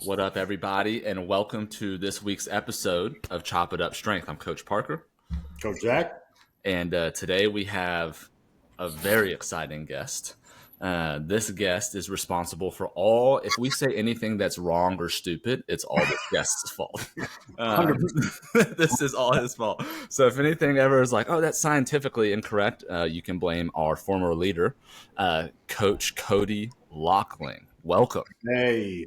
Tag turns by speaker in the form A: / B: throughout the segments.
A: What up, everybody, and welcome to this week's episode of Chop It Up Strength. I'm Coach Parker.
B: Coach Zach.
A: And today we have a very exciting guest. This guest is responsible for all, if we say anything that's wrong or stupid, it's all this guest's fault. This is all his fault. So if anything ever is like, oh, that's scientifically incorrect, you can blame our former leader, Coach Cody Lockling. Welcome.
B: Hey.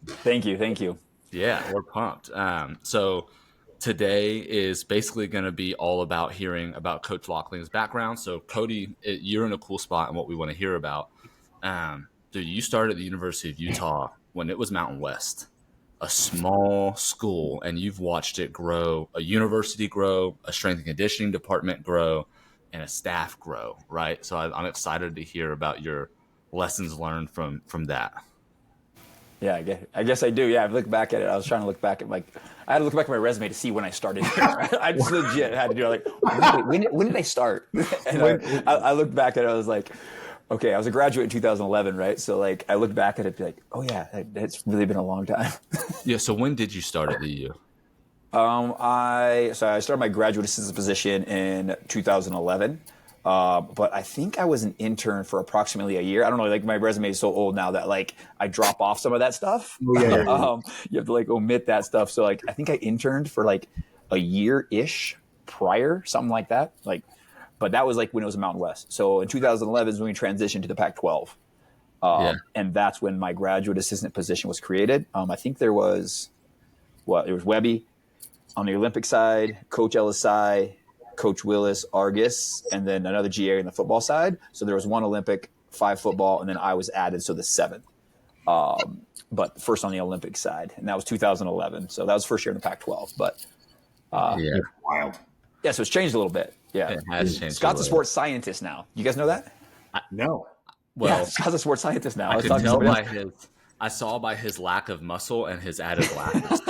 C: Thank you.
A: Yeah, we're pumped. So today is basically going to be all about hearing about Coach Lockling's background. So Cody, you're in a cool spot in what we want to hear about. Dude, you started at the University of Utah when it was Mountain West, a small school, and you've watched it grow, a university grow, a strength and conditioning department grow, and a staff grow, right? So I'm excited to hear about your lessons learned from that.
C: Yeah, I guess I do. Yeah, I've looked back at it. I was trying to look back at I had to look back at my resume to see when I started. I just legit had to do it. Like, when did I start? And I looked back at it. I was like, okay, I was a graduate in 2011, right? So like, I looked back at it, and be like, oh yeah, it's really been a long time.
A: Yeah. So when did you start at the U?
C: I started my graduate assistant position in 2011. But I think I was an intern for approximately a year. I don't know, like my resume is so old now that like I drop off some of that stuff. Yeah. You have to like omit that stuff. So like I think I interned for like a year-ish prior, something like that. But that was like when it was Mountain West. So in 2011 is when we transitioned to the Pac-12. And that's when my graduate assistant position was created. I think there was Webby on the Olympic side, Coach LSI, Coach Willis, Argus, and then another GA on the football side. So there was one Olympic, 5 football, and then I was added, so the 7th. But first on the Olympic side, and that was 2011. So that was first year in the Pac-12. But
B: yeah, wild.
C: Yeah, so it's changed a little bit. Yeah,
A: it has changed.
C: Scott's a sports scientist now. You guys know that?
B: No.
A: Well,
C: yeah, Scott's a sports scientist now.
A: I saw by his lack of muscle and his added glasses.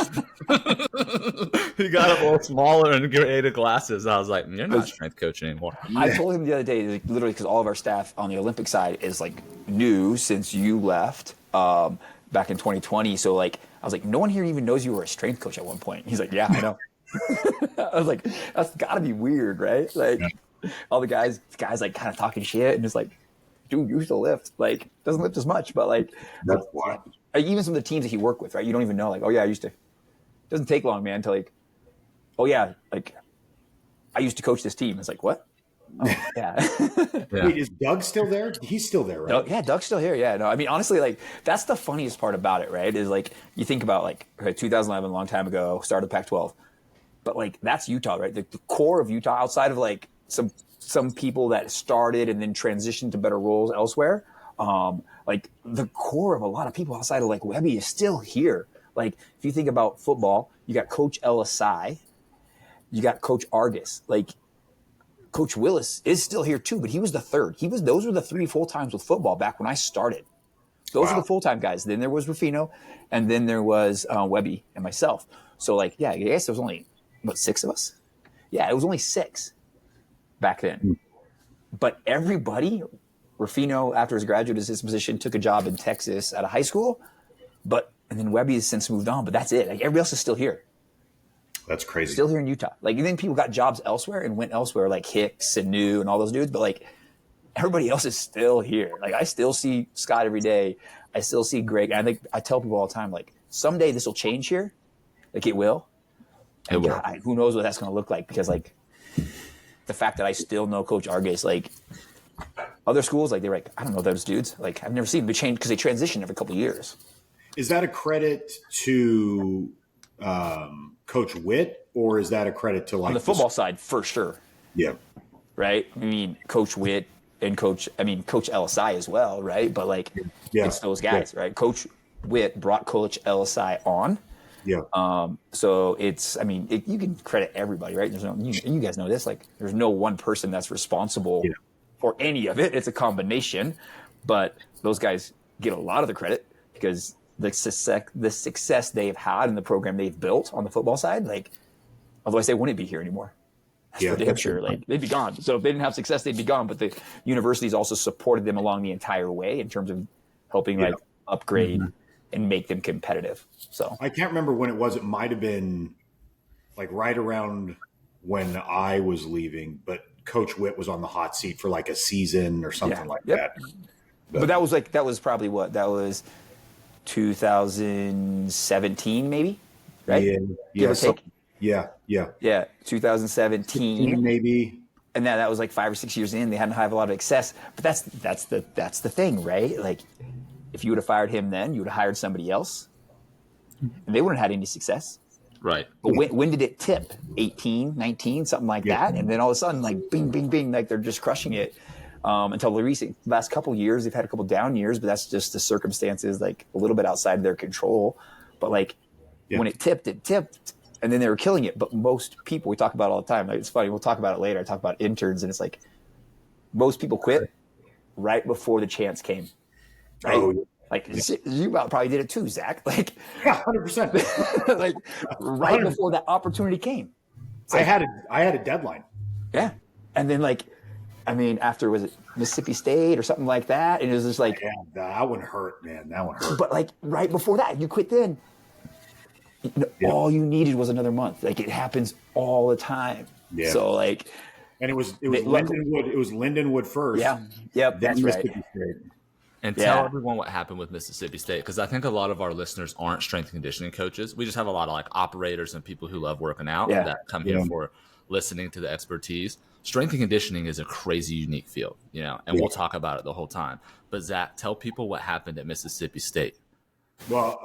A: He got a little smaller and created glasses. I was like, you're not a strength coach anymore.
C: I told him the other day, like, literally, because all of our staff on the Olympic side is like new since you left back in 2020. So like, I was like, no one here even knows you were a strength coach at one point. He's like, yeah, I know. I was like, that's gotta be weird, right? Like all the guys like kind of talking shit and just like, dude, you used to lift. Like, doesn't lift as much, but like,
B: that's wild.
C: Even some of the teams that he worked with, right? You don't even know, like, oh yeah, I used to. It doesn't take long, man, to like, oh yeah, like, I used to coach this team. It's like, what? Oh, yeah.
B: Wait, is Doug still there? He's still there, right?
C: Yeah, Doug's still here. Yeah, no, I mean, honestly, like, that's the funniest part about it, right? Is like, you think about like, okay, 2011, a long time ago, started the Pac-12, but like, that's Utah, right? The core of Utah, outside of like some people that started and then transitioned to better roles elsewhere, like the core of a lot of people outside of like Webby is still here. Like if you think about football, you got Coach LSI, you got Coach Argus, like Coach Willis is still here too, but he was the 3rd. Those were the 3 full times with football back when I started. Those are the full-time guys. Then there was Rufino, and then there was Webby and myself. So like, yeah, I guess there was only, 6 of us? Yeah, it was only 6 back then. But everybody, Rufino, after his graduate assistant position, took a job in Texas at a high school, and then Webby has since moved on, but that's it. Like everybody else is still here.
B: That's crazy.
C: Still here in Utah. Like, and then people got jobs elsewhere and went elsewhere, like Hicks and New and all those dudes, but like everybody else is still here. Like I still see Scott every day. I still see Greg. And I tell people all the time, like someday this will change here. Like it will.
A: It will.
C: God, who knows what that's going to look like, because like the fact that I still know Coach Argus, like other schools, like they're like, I don't know those dudes. Like I've never seen them change because they transition every couple of years.
B: Is that a credit to Coach Witt, or is that a credit to like
C: on the football side for sure?
B: Yeah.
C: Right. I mean, Coach Witt and Coach LSI as well. Right. But like, it's those guys, right? Coach Witt brought Coach LSI on.
B: Yeah.
C: So it's, I mean, you can credit everybody, right? There's no, you guys know this, like there's no one person that's responsible for any of it. It's a combination, but those guys get a lot of the credit because the success they've had in the program they've built on the football side, like, otherwise they wouldn't be here anymore. That's for damn sure. Like they'd be gone. So if they didn't have success, they'd be gone. But the universities also supported them along the entire way in terms of helping like upgrade and make them competitive. So
B: I can't remember when it was. It might have been like right around when I was leaving, but Coach Witt was on the hot seat for like a season or something like that.
C: But that was probably what that was 2017 maybe, right?
B: Yeah,
C: Give or take.
B: Yeah,
C: 2017
B: maybe.
C: And that was like 5 or 6 years in. They hadn't had a lot of success. But that's the thing, right? Like, if you would have fired him then, you would have hired somebody else, and they wouldn't have had any success.
A: Right.
C: But when did it tip? 18, 19, something like that. And then all of a sudden, like, bing, bing, bing, like they're just crushing it. Until the last couple of years, they've had a couple down years, but that's just the circumstances, like a little bit outside their control. But like when it tipped, and then they were killing it. But most people, we talk about it all the time. Like, it's funny. We'll talk about it later. I talk about interns, and it's like most people quit right before the chance came. Right?
B: Oh,
C: like you probably did it too, Zach. Like,
B: yeah, 100%.
C: like right 100%. Before that opportunity came.
B: Like, I had a deadline.
C: Yeah, and then like, I mean, after was it Mississippi State or something like that, and it was just like,
B: yeah, that one hurt, man. That one hurt.
C: But like right before that, you quit then. All you needed was another month. Like, it happens all the time. Yeah. So like,
B: and it was Lindenwood. It was Lindenwood first.
C: Yeah. Yep. That's right.
A: And tell everyone what happened with Mississippi State, because I think a lot of our listeners aren't strength and conditioning coaches. We just have a lot of like operators and people who love working out that come here for listening to the expertise. Strength and conditioning is a crazy unique field, and we'll talk about it the whole time. But Zach, tell people what happened at Mississippi State.
B: Well,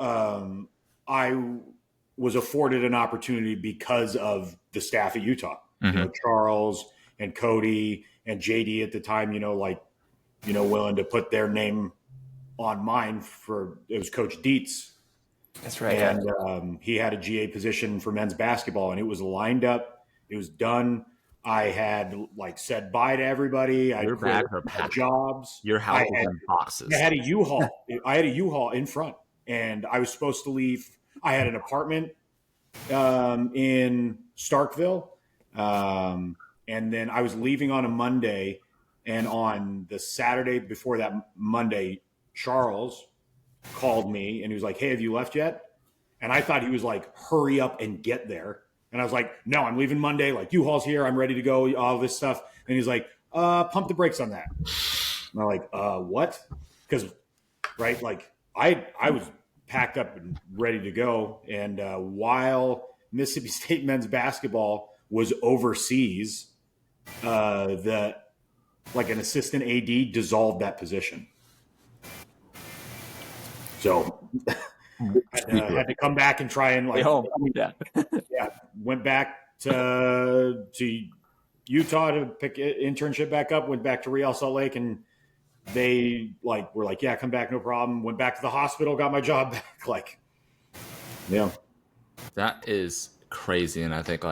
B: I was afforded an opportunity because of the staff at Utah.
A: Mm-hmm.
B: Charles and Cody and JD at the time, willing to put their name on mine it was Coach Dietz.
C: That's right.
B: And he had a GA position for men's basketball, and it was lined up. It was done. I had like said bye to everybody. I quit jobs.
A: Your house was in boxes.
B: I had a U-Haul. I had a U-Haul in front, and I was supposed to leave. I had an apartment in Starkville, and then I was leaving on a Monday. And on the Saturday before that Monday, Charles called me and he was like, "Hey, have you left yet?" And I thought he was like, "Hurry up and get there." And I was like, "No, I'm leaving Monday. Like, U-Haul's here. I'm ready to go. All this stuff." And he's like, "Pump the brakes on that." And I'm like, "What?" Because, right, like I was packed up and ready to go. And while Mississippi State men's basketball was overseas, like an assistant AD dissolved that position. So I had to come back and try and went back to Utah to pick internship back up, went back to Real Salt Lake, and they were like, "Yeah, come back, no problem." Went back to the hospital, got my job back.
A: That is crazy. And I think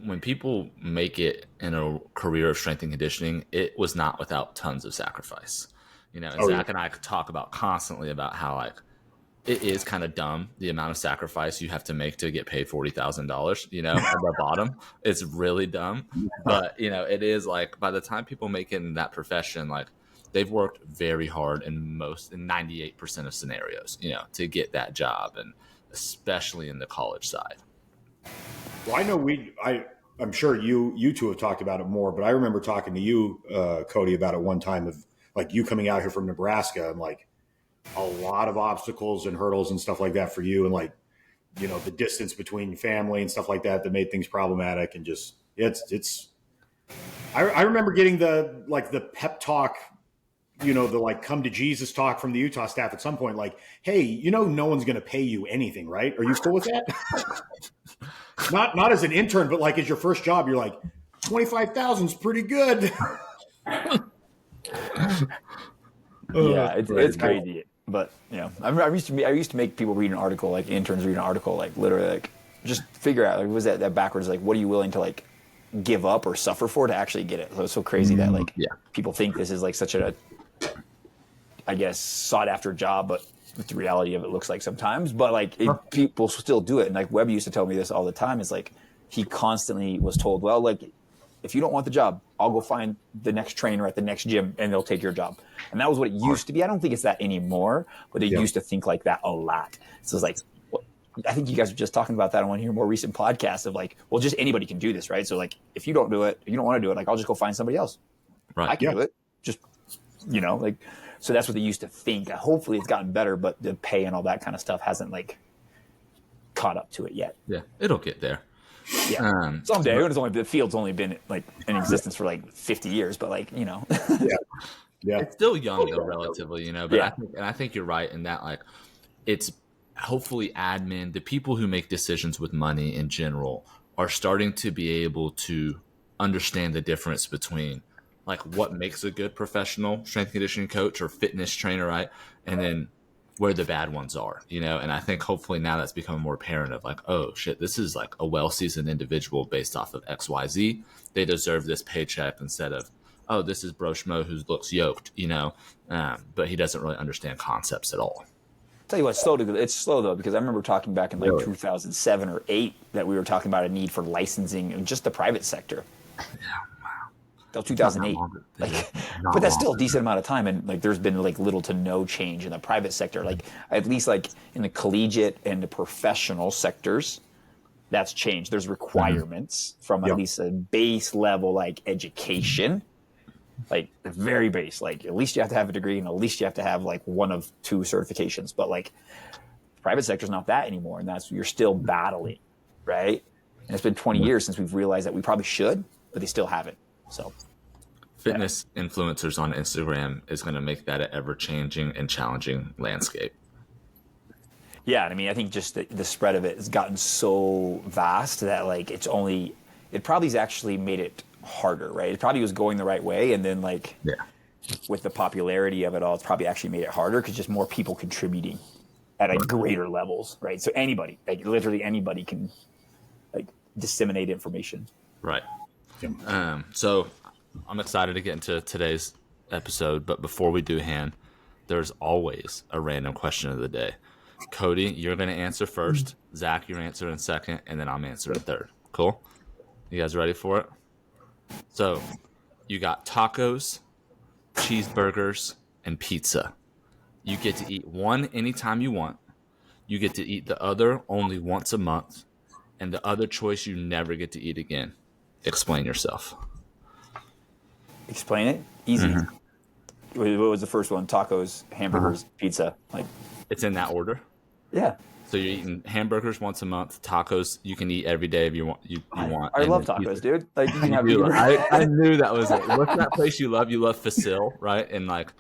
A: when people make it in a career of strength and conditioning, it was not without tons of sacrifice. Zach and I talk about constantly about how it is kind of dumb, the amount of sacrifice you have to make to get paid $40,000, at the bottom. It's really dumb. But, it is by the time people make it in that profession, they've worked very hard in 98% of scenarios, to get that job, and especially in the college side.
B: Well, I know I'm sure you two have talked about it more, but I remember talking to you, Cody, about it one time of you coming out here from Nebraska and a lot of obstacles and hurdles and stuff like that for you. And the distance between family and stuff like that made things problematic, and just, I remember getting the pep talk, the come to Jesus talk from the Utah staff at some point, "Hey, no one's going to pay you anything, right? Are you cool with that?" Not as an intern, but as your first job, you're like, 25,000 is pretty good.
C: Yeah, it's crazy. But I used to make people read an article, interns read an article, literally, just figure out was that backwards, what are you willing to give up or suffer for to actually get it. So it's so crazy that people think this is such a, I guess, sought after job, but the reality of it looks like sometimes, but people still do it. And Webb used to tell me this all the time, is he constantly was told, well, if you don't want the job, I'll go find the next trainer at the next gym and they'll take your job. And that was what it used to be. I don't think it's that anymore, but they used to think like that a lot. So it's like, well, I think you guys are just talking about that on one of your more recent podcasts of like, well, just anybody can do this, right? So like, if you don't do it, you don't want to do it, like, I'll just go find somebody else.
A: Right.
C: I can do it. Just, like, so that's what they used to think. Hopefully it's gotten better, but the pay and all that kind of stuff hasn't like caught up to it yet.
A: Yeah, it'll get there.
C: Yeah, someday. The field's only been like in existence for like 50 years, but like
B: yeah,
A: it's still young though, relatively, But I think you're right in that, like, it's hopefully admin, the people who make decisions with money in general, are starting to be able to understand the difference between like what makes a good professional strength and conditioning coach or fitness trainer, right? And then where the bad ones are, and I think hopefully now that's becoming more apparent of like, oh shit, this is like a well-seasoned individual based off of XYZ. They deserve this paycheck instead of, oh, this is Bro Schmo who looks yoked, but he doesn't really understand concepts at all.
C: Tell you what, it's slow though, because I remember talking back in like 2007 or 8 that we were talking about a need for licensing in just the private sector.
A: Yeah.
C: Till 2008, but that's still a decent amount of time, and like there's been like little to no change in the private sector. Like at least like in the collegiate and the professional sectors, that's changed. There's requirements from at least a base level like education, like the very base. Like at least you have to have a degree, and at least you have to have like one of 2 certifications. But like private sector's not that anymore, and you're still battling, right? And it's been 20 years since we've realized that we probably should, but they still haven't. So,
A: fitness influencers on Instagram is going to make that an ever-changing and challenging landscape.
C: Yeah, and I mean, I think just the spread of it has gotten so vast that like it probably has actually made it harder, right? It probably was going the right way, and then like with the popularity of it all, it's probably actually made it harder because just more people contributing at like greater levels, right? So anybody, like literally anybody, can like disseminate information.
A: Right. So I'm excited to get into today's episode, but before we do, there's always a random question of the day. Cody, you're going to answer first. Zach, you're answering second, and then I'm answering third. Cool? You guys ready for it? So you got tacos, cheeseburgers, and pizza. You get to eat one anytime you want. You get to eat the other only once a month, and the other choice you never get to eat again. Explain yourself.
C: Explain it? Easy. Mm-hmm. What was the first one? Tacos, hamburgers, pizza. Like
A: it's in that order?
C: Yeah.
A: So you're eating hamburgers once a month. Tacos you can eat every day if you want.
C: I love tacos, dude. Like you can have
A: I knew that was it. What's that place you love? You love Facil, right? And like,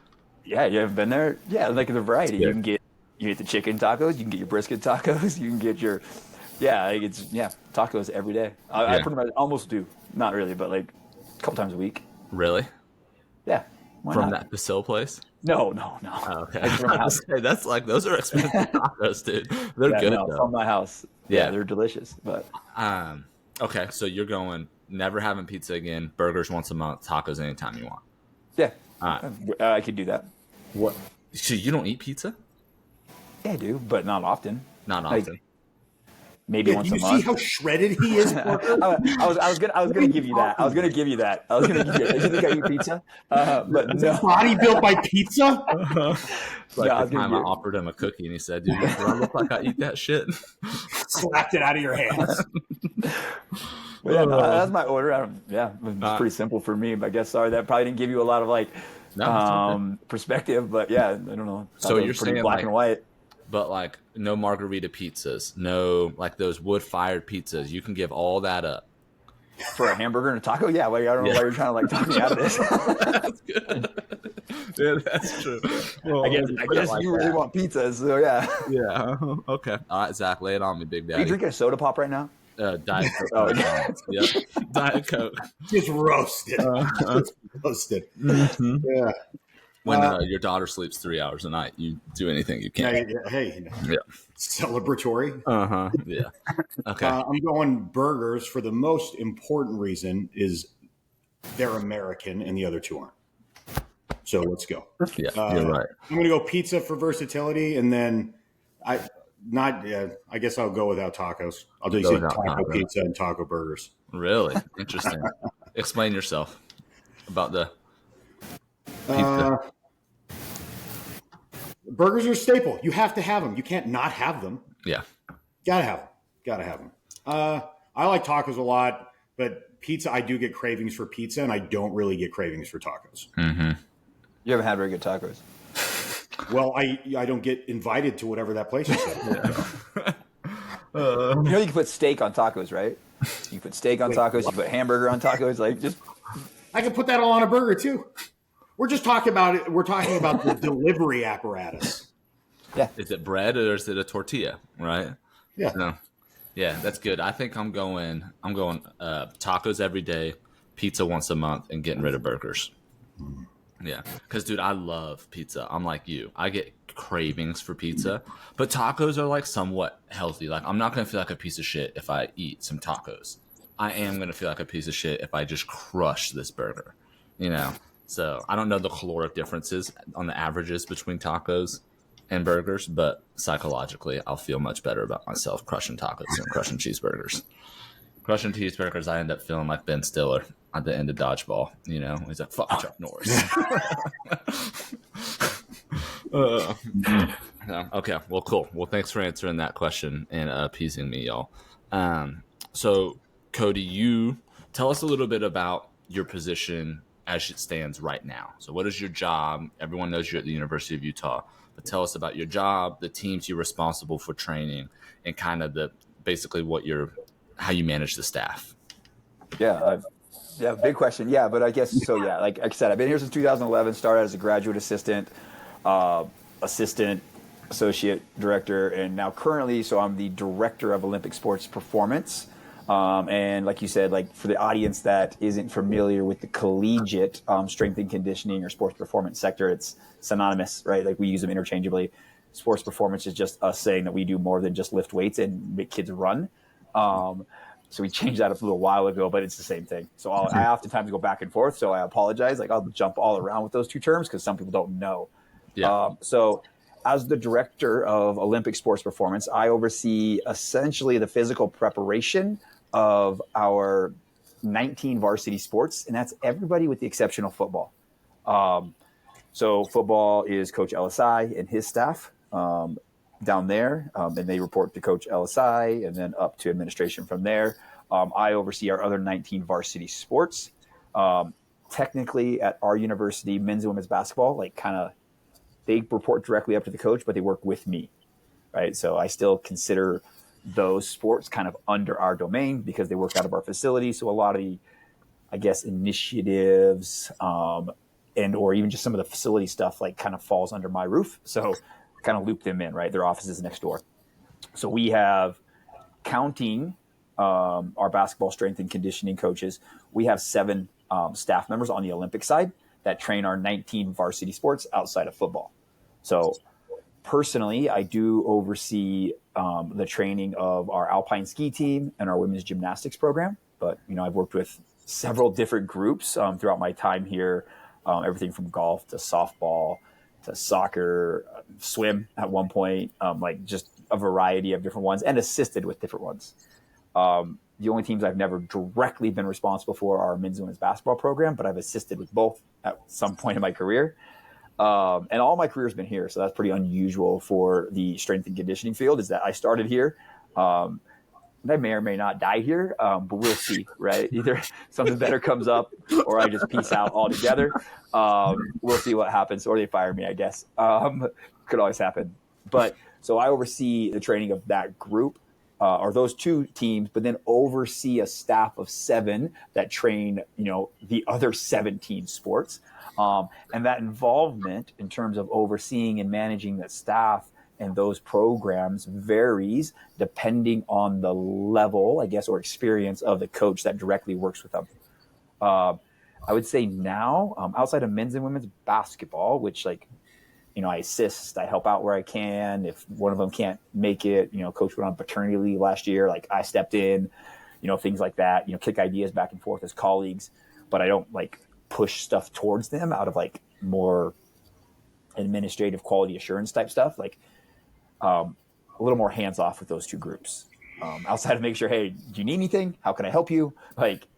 C: yeah, you haven't been there? Yeah, like the variety. You can get the chicken tacos. You can get your brisket tacos. You can get your tacos every day. I pretty much almost do. Not really, but like a couple times a week.
A: Really?
C: Yeah.
A: From that Facil place?
C: No.
A: Oh, okay. That's like, those are expensive tacos, dude. They're good though.
C: From my house. Yeah, they're delicious. But
A: okay, so you're going never having pizza again, burgers once a month, tacos anytime you want.
C: Yeah. I could do that.
A: What? So you don't eat pizza?
C: Yeah, I do, but not often.
A: Not often.
C: Like, maybe once a month.
B: You see how shredded he is?
C: I was gonna give you that. I was gonna give you that. You think I eat pizza? But no.
B: Body built by pizza?
A: Like the time I offered him a cookie and he said, "Dude, do I look like I eat that shit?"
B: Slapped it out of your hands.
C: Well, yeah, that's my order. It's pretty simple for me. But I guess that probably didn't give you a lot of like perspective. But yeah, I don't know.
A: So you're saying
C: black and white.
A: But like no margarita pizzas, no like those wood-fired pizzas. You can give all that up
C: for a hamburger and a taco. Yeah, like I don't know why you're trying to like talk me out of this.
A: That's good. Yeah, that's true. Well,
C: I guess like you really want pizza, so yeah.
A: Yeah. Okay. All right, Zach, lay it on me, big daddy.
C: Are you drinking a soda pop right now?
A: Diet Coke. Yep. Diet Coke.
B: Just roasted. Roasted.
A: Mm-hmm. Yeah. When your daughter sleeps 3 hours a night, you do anything you can.
B: Hey, celebratory.
A: Yeah. Okay.
B: I'm going burgers for the most important reason is they're American and the other two aren't. So let's go.
A: Yeah, you're right.
B: I'm going to go pizza for versatility, and then I guess I'll go without tacos. I'll just say taco pizza and taco burgers.
A: Really interesting. Explain yourself about the pizza.
B: Uh, burgers are a staple. You have to have them. You can't not have them.
A: Yeah.
B: Gotta have them. Gotta have them. I like tacos a lot, but pizza, I do get cravings for pizza, and I don't really get cravings for tacos.
A: Mm-hmm.
C: You haven't had very good tacos.
B: Well, I don't get invited to whatever that place is.
C: You know, you can put steak on tacos, right? You put steak on tacos. You put hamburger on tacos. Like, just
B: I can put that all on a burger too. We're just talking about it. We're talking about the delivery apparatus.
C: yeah.
A: Is it bread or is it a tortilla? Right.
B: Yeah.
A: No. Yeah, that's good. I think I'm going tacos every day, pizza once a month, and getting rid of burgers. Yeah, because dude, I love pizza. I'm like you. I get cravings for pizza, but tacos are like somewhat healthy. Like I'm not gonna feel like a piece of shit if I eat some tacos. I am gonna feel like a piece of shit if I just crush this burger. You know. So I don't know the caloric differences on the averages between tacos and burgers, but psychologically, I'll feel much better about myself crushing tacos than crushing cheeseburgers. Crushing cheeseburgers, I end up feeling like Ben Stiller at the end of Dodgeball. You know, he's like, "Fuck Chuck Norris." Okay, well, cool. Well, thanks for answering that question and appeasing me, y'all. So, Cody, you tell us a little bit about your position as it stands right now. So, what is your job? Everyone knows you're at the University of Utah, but tell us about your job, the teams you're responsible for training, and kind of basically how you manage the staff.
C: Yeah. Yeah, big question. Yeah, but I guess so. Yeah, like I said, I've been here since 2011. Started as a graduate assistant, assistant, associate director, and now currently, so I'm the director of Olympic sports performance. And like you said, like for the audience that isn't familiar with the collegiate strength and conditioning or sports performance sector, it's synonymous, right? Like we use them interchangeably. Sports performance is just us saying that we do more than just lift weights and make kids run. So we changed that a little while ago, but it's the same thing. So I oftentimes go back and forth. So I apologize. Like I'll jump all around with those two terms because some people don't know.
A: Yeah.
C: So as the director of Olympic sports performance, I oversee essentially the physical preparation of our 19 varsity sports, and that's everybody with the exception of football. So football is Coach LSI and his staff down there, and they report to Coach LSI and then up to administration from there. I oversee our other 19 varsity sports. Technically, at our university, men's and women's basketball, like kind of, they report directly up to the coach, but they work with me, right? So I still consider those sports kind of under our domain because they work out of our facility. So a lot of the, I guess, initiatives and or even just some of the facility stuff like kind of falls under my roof. So kind of loop them in, right? Their office is next door. So we have, counting our basketball strength and conditioning coaches, we have 7 staff members on the Olympic side that train our 19 varsity sports outside of football. So personally, I do oversee the training of our alpine ski team and our women's gymnastics program. But, you know, I've worked with several different groups throughout my time here, everything from golf to softball to soccer, swim at one point, like just a variety of different ones, and assisted with different ones. The only teams I've never directly been responsible for are our men's and women's basketball program, but I've assisted with both at some point in my career. And all my career has been here, so that's pretty unusual for the strength and conditioning field, is that I started here. I may or may not die here, but we'll see, right? Either something better comes up or I just peace out altogether. We'll see what happens, or they fire me, I guess. Could always happen. But so I oversee the training of that group, or those 2 teams, but then oversee a staff of 7 that train, you know, the other 17 sports. And that involvement in terms of overseeing and managing the staff and those programs varies depending on the level, I guess, or experience of the coach that directly works with them. I would say now, outside of men's and women's basketball, which, like, you know, I assist, I help out where I can. If one of them can't make it, you know, coach went on paternity leave last year, like I stepped in, you know, things like that, you know, kick ideas back and forth as colleagues, but I don't like push stuff towards them out of like more administrative quality assurance type stuff. Like, a little more hands off with those 2 groups. Outside of make sure, hey, do you need anything? How can I help you? Like,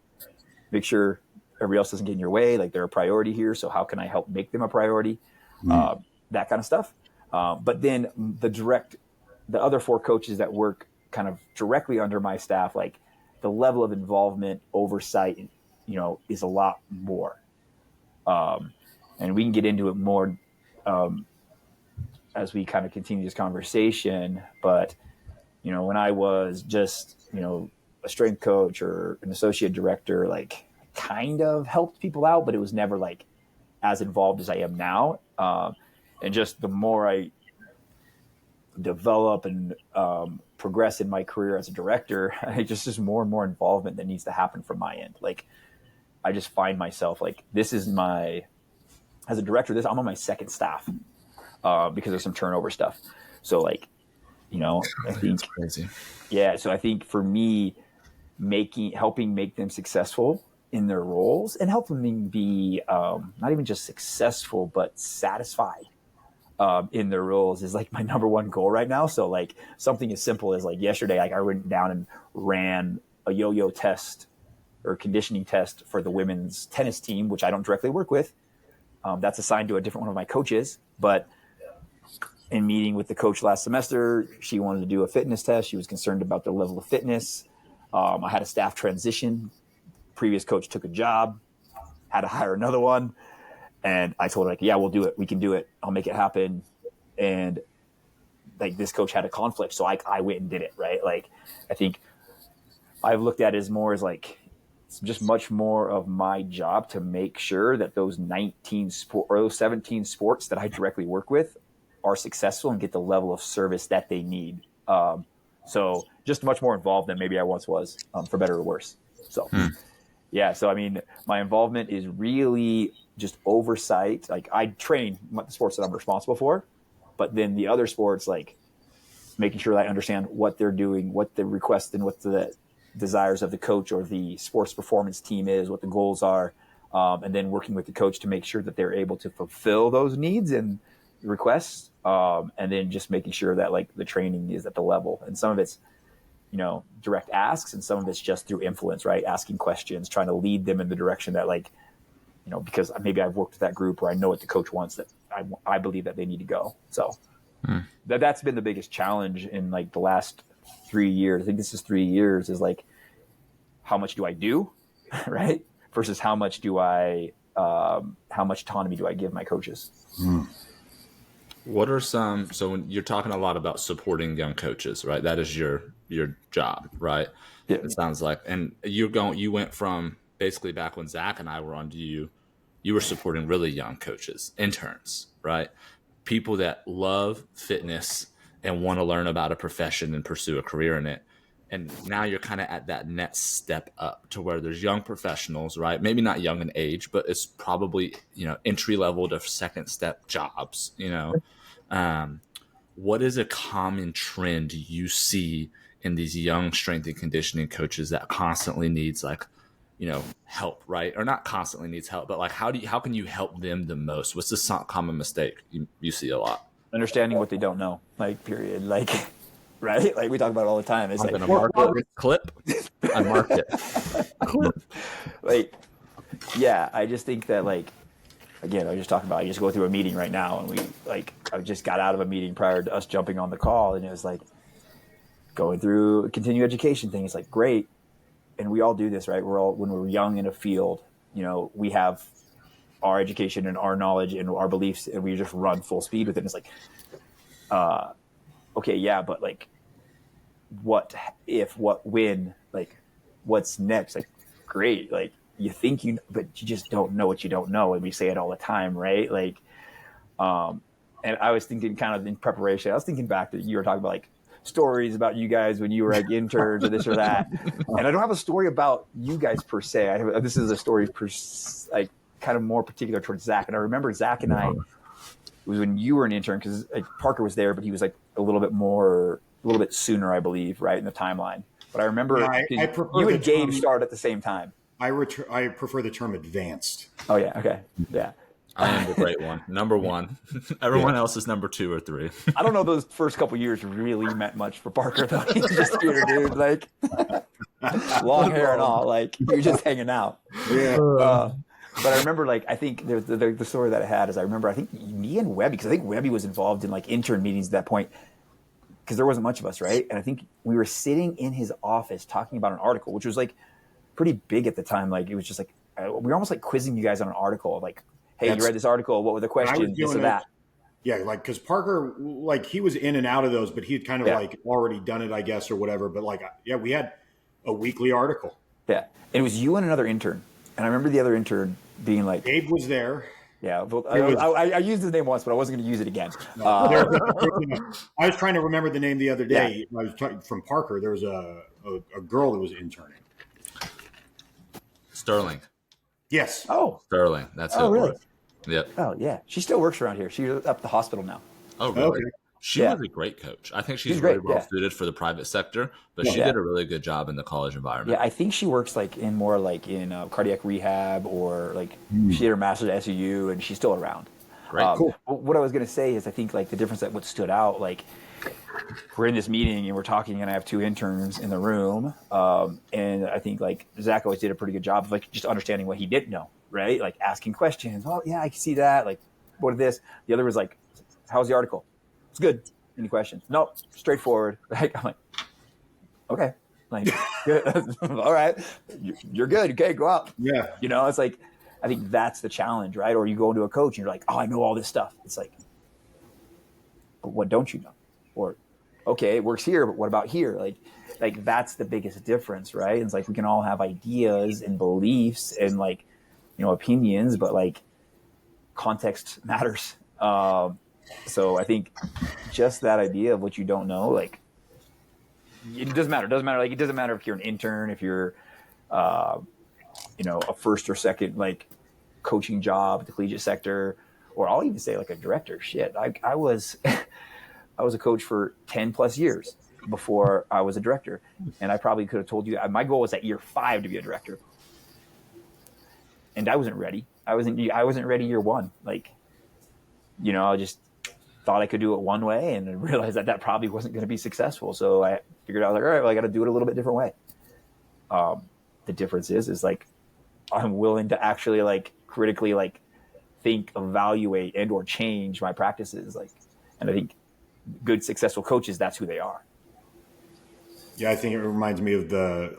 C: make sure everybody else doesn't get in your way. Like, they're a priority here. So how can I help make them a priority? That kind of stuff. But then the other 4 coaches that work kind of directly under my staff, like the level of involvement, oversight, is a lot more. And we can get into it more as we kind of continue this conversation. But, when I was just, a strength coach or an associate director, like, kind of helped people out, but it was never like as involved as I am now. And just the more I develop and progress in my career as a director, just more and more involvement that needs to happen from my end. Like, I just find myself like, as a director, I'm on my second staff because of some turnover stuff. So like, I think,
A: That's crazy.
C: Yeah. So I think for me, helping make them successful in their roles and helping them be not even just successful, but satisfied in their roles is like my number one goal right now. So like something as simple as like yesterday, like I went down and ran a yo-yo test or conditioning test for the women's tennis team, which I don't directly work with. That's assigned to a different one of my coaches. But in meeting with the coach last semester, she wanted to do a fitness test. She was concerned about the level of fitness. I had a staff transition. Previous coach took a job, had to hire another one. And I told her, like, yeah, we'll do it. We can do it. I'll make it happen. And like this coach had a conflict. So I went and did it. Right. Like, I think I've looked at it as more as like, it's just much more of my job to make sure that those 17 sports that I directly work with are successful and get the level of service that they need. So just much more involved than maybe I once was, for better or worse. So, yeah. So, I mean, my involvement is really just oversight. Like, I train the sports that I'm responsible for, but then the other sports, like making sure that I understand what they're doing, what the request and what the desires of the coach or the sports performance team is, what the goals are. And then working with the coach to make sure that they're able to fulfill those needs and requests. And then just making sure that like the training is at the level, and some of it's, direct asks, and some of it's just through influence, right? Asking questions, trying to lead them in the direction that like, because maybe I've worked with that group where I know what the coach wants, that I believe that they need to go. So that's been the biggest challenge in like the last 3 years. I think this is 3 years, is like, how much do I do, right? Versus how much autonomy do I give my coaches?
A: What are so when you're talking a lot about supporting young coaches, right? That is your job, right?
C: Yeah.
A: It sounds like, and you went from basically back when Zach and I were on, you were supporting really young coaches, interns, right? People that love fitness and want to learn about a profession and pursue a career in it. And now you're kind of at that next step up to where there's young professionals, right? Maybe not young in age, but it's probably, entry level to second step jobs, What is a common trend you see in these young strength and conditioning coaches that constantly needs like, help, right? Or not constantly needs help, but like, how can you help them the most? What's the common mistake you see a lot?
C: Understanding what they don't know, like, period. Like, right? Like we talk about it all the time. It's
A: I'm
C: like,
A: gonna mark it clip. I marked it. Clip.
C: Like, yeah, I just think that, like, again, I just talking about, I just go through a meeting right now, and I just got out of a meeting prior to us jumping on the call, and it was like going through a continuing education thing. It's like, great. And we all do this, right? When we're young in a field, we have our education and our knowledge and our beliefs, and we just run full speed with it. And it's like, okay, yeah, but like, what when, like, what's next? Like, great. Like, you think but you just don't know what you don't know. And we say it all the time, right? Like, and I was thinking kind of in preparation, I was thinking back that you were talking about like stories about you guys when you were like interns or this or that. And I don't have a story about you guys per se. This is a story like kind of more particular towards Zach. And I remember Zach and I, it was when you were an intern, because like Parker was there, but he was like a little bit sooner, I believe, right, in the timeline. But I remember
B: I prefer
C: you and Gabe
B: term,
C: started at the same time.
B: I prefer the term advanced.
C: Oh yeah, okay, yeah.
A: I am the great one, number one. Everyone else is number 2 or 3.
C: I don't know. Those first couple years really meant much for Parker, though. He's just here, dude. Like, long hair and all, like you're just hanging out.
B: Yeah.
C: But I remember, like, I think the story that I had is I remember, I think me and Webby, because I think Webby was involved in like intern meetings at that point, because there wasn't much of us, right? And I think we were sitting in his office talking about an article, which was like pretty big at the time. Like it was just like, we were almost like quizzing you guys on an article of like, hey, you read this article, what were the questions, this or that.
B: Yeah, like, because Parker, like, he was in and out of those, but he had kind of like already done it, I guess, or whatever. But like, yeah, we had a weekly article.
C: Yeah, and it was you and another intern, and I remember the other intern being like,
B: Dave was there.
C: Yeah, I used his name once, but I wasn't going to use it again.
B: I was trying to remember the name the other day. Yeah. I was talking from Parker. There was a girl that was interning.
A: Sterling.
B: Yes.
C: Oh,
A: Sterling. That's who.
C: Oh, really?
A: Yep.
C: Oh, yeah. She still works around here. She's up at the hospital now.
A: Oh, really? Okay. She was a great coach. I think she's really well suited for the private sector, but she did a really good job in the college environment.
C: Yeah, I think she works like in more like in cardiac rehab, or like she did her master's at SUU, and she's still around.
A: Great.
B: Cool.
C: What I was going to say is I think like the difference that what stood out, like we're in this meeting and we're talking, and I have two interns in the room, and I think like Zach always did a pretty good job of like just understanding what he didn't know, right? Like asking questions. Oh yeah, I can see that. Like what is this? The other was like, how's the article? It's good. Any questions? No, straightforward. Like, I'm like, okay, like, good. All right, you're good. Okay, go out.
B: Yeah,
C: you know, it's like, I think that's the challenge, right? Or you go into a coach and you're like, oh, I know all this stuff. It's like, but what don't you know? Or, okay, it works here, but what about here? Like that's the biggest difference, right? It's like we can all have ideas and beliefs and like, you know, opinions, but like context matters. So I think just that idea of what you don't know, like it doesn't matter. It doesn't matter. Like it doesn't matter if you're an intern, if you're, you know, a first or second like coaching job at the collegiate sector, or I'll even say like a director. Shit, I was I was a coach for 10 plus years before I was a director, and I probably could have told you my goal was at year 5 to be a director, and I wasn't ready. I wasn't ready year 1. Like, you know, I just thought I could do it one way, and I realized that probably wasn't going to be successful. So I figured out, like, all right, well, I got to do it a little bit different way. The difference is like, I'm willing to actually like critically like think, evaluate, and or change my practices. Like, and I think good, successful coaches, that's who they are.
B: Yeah, I think it reminds me of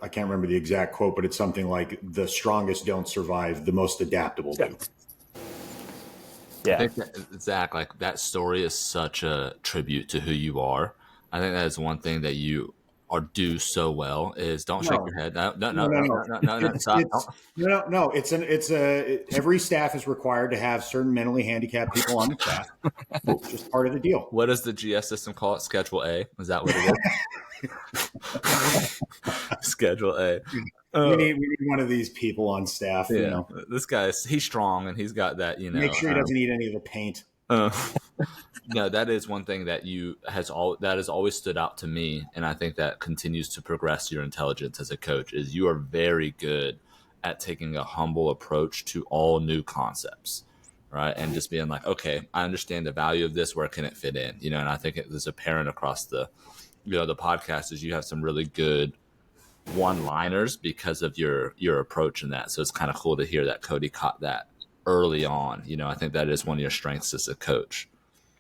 B: I can't remember the exact quote, but it's something like the strongest don't survive, the most adaptable do.
A: Yeah. I think that, Zach, like that story is such a tribute to who you are. I think that is one thing that you do so well is don't shake your head. No.
B: It's every staff is required to have certain mentally handicapped people on the staff. It's just part of the deal.
A: What does the GS system call it? Schedule A? Is that what it is? Schedule A.
B: We need one of these people on staff.
A: Yeah.
B: You know,
A: this he's strong and he's got that. You know,
B: make sure he doesn't eat any of the paint.
A: No, that is one thing that has always stood out to me, and I think that continues to progress your intelligence as a coach. Is you are very good at taking a humble approach to all new concepts, right? And just being like, okay, I understand the value of this. Where can it fit in? You know, and I think it is apparent across the podcast is you have some really good one-liners because of your approach in that. So it's kind of cool to hear that Cody caught that early on. You know, I think that is one of your strengths as a coach.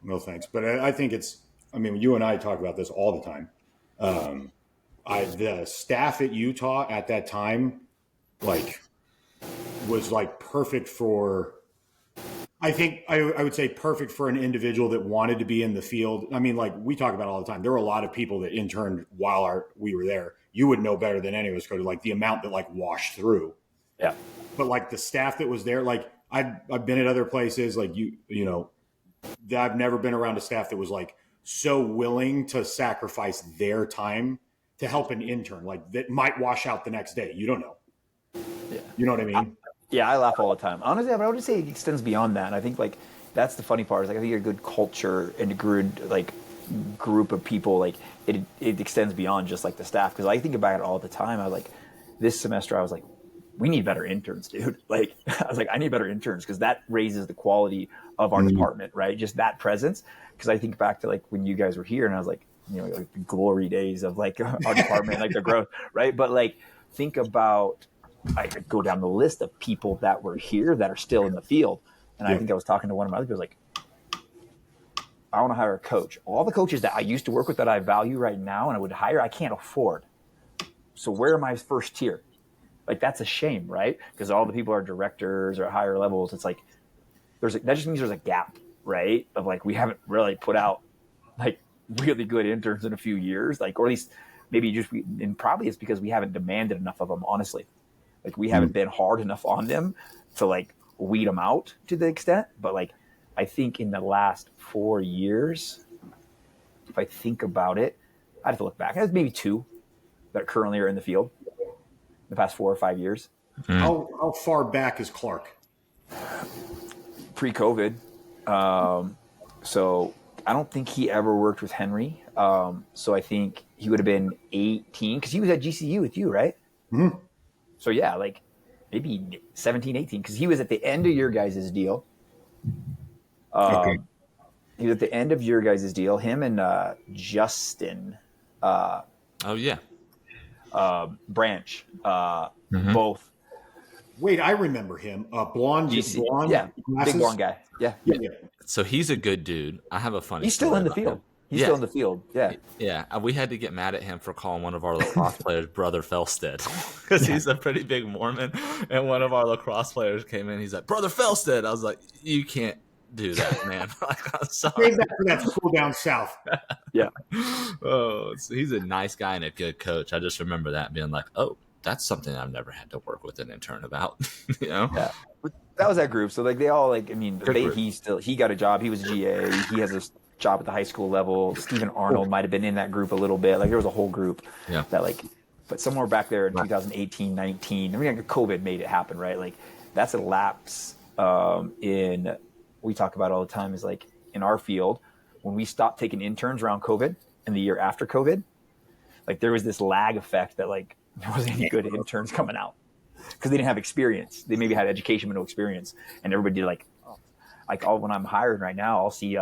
B: No thanks, but I think when you and I talk about this all the time. The staff at Utah at that time, like, was like perfect for. I think I would say perfect for an individual that wanted to be in the field. I mean, like we talk about all the time. There were a lot of people that interned while we were there. You would know better than any of us, Cody, like the amount that like washed through.
C: Yeah.
B: But like the staff that was there, like I've been at other places, like you know, I've never been around a staff that was like so willing to sacrifice their time to help an intern, like that might wash out the next day. You don't know.
C: Yeah.
B: You know what I mean?
C: Yeah, I laugh all the time. Honestly, but I would say it extends beyond that. And I think like that's the funny part is like I think a good culture and a good like group of people, like it extends beyond just like the staff. Because I think about it all the time. I was like, this semester I was like, we need better interns, dude. Like I was like, I need better interns because that raises the quality of our department, right? Just that presence. Because I think back to like when you guys were here, and I was like, you know, like the glory days of like our department, like the growth, right? But like think about, I could go down the list of people that were here that are still in the field. And I think I was talking to one of my other people, like, I want to hire a coach. All the coaches that I used to work with that I value right now and I would hire, I can't afford. So where am I first tier? Like, that's a shame, right? Because all the people are directors or higher levels. It's like, that just means there's a gap, right? Of like, we haven't really put out like really good interns in a few years, like, or at least maybe and probably it's because we haven't demanded enough of them, honestly. Like, we haven't been hard enough on them to like weed them out to the extent. But like, I think in the last 4 years, if I think about it, I'd have to look back. There's maybe 2 that currently are in the field the past 4 or 5 years.
B: How far back is Clark?
C: Pre-COVID. So I don't think he ever worked with Henry. So I think he would have been 18 because he was at GCU with you, right?
B: Mm-hmm.
C: So yeah, like maybe 17, 18 because he was at the end of your guys' deal.
B: Okay.
C: He was at the end of your guys' deal. Him and Justin.
A: Oh yeah.
C: Branch. Both.
B: Wait, I remember him. Blonde, blonde,
C: yeah,
B: glasses?
C: big blonde guy. Yeah.
A: So he's a good dude. I have a funny.
C: He's still in the field. He's still in the field. Yeah.
A: Yeah. We had to get mad at him for calling one of our lacrosse players Brother Felstead because he's a pretty big Mormon. And one of our lacrosse players came in. He's like, Brother Felstead. I was like, you can't do that, man. Like, I'm sorry.
B: Save that for that school down south.
C: Yeah.
A: Oh, so he's a nice guy and a good coach. I just remember that being like, oh, that's something I've never had to work with an intern about. You know?
C: Yeah. But that was that group. So like they all like, I mean, he got a job. He was a GA. He has a job at the high school level. Stephen Arnold might have been in that group a little bit. Like there was a whole group that like, but somewhere back there in 2018, 19, I mean, like COVID made it happen, right? Like that's a lapse in, we talk about all the time is like in our field, when we stopped taking interns around COVID and the year after COVID, like there was this lag effect that like there wasn't any good interns coming out because they didn't have experience. They maybe had education but no experience, and everybody did like when I'm hiring right now, I'll see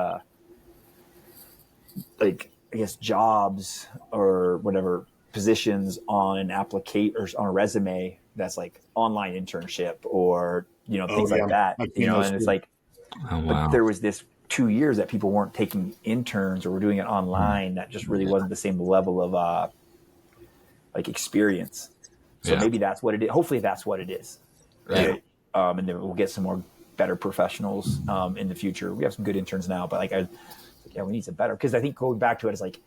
C: like I guess jobs or whatever positions on an applicate or on a resume that's like online internship or things like that. And it's like, but there was this 2 years that people weren't taking interns or were doing it online. That just really wasn't the same level of like experience. So maybe that's what it is. Hopefully that's what it is. Right. And then we'll get some more better professionals in the future. We have some good interns now, but we need some better. Because I think going back to it is like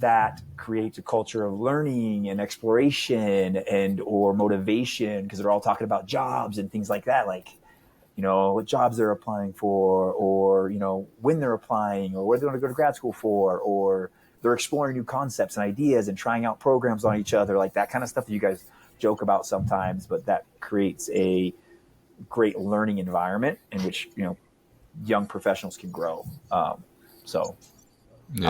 C: that creates a culture of learning and exploration and or motivation because they're all talking about jobs and things like that. Like, what jobs they're applying for or, when they're applying or where they want to go to grad school for, or they're exploring new concepts and ideas and trying out programs on each other, like that kind of stuff that you guys joke about sometimes, but that creates a great learning environment in which, young professionals can grow. I don't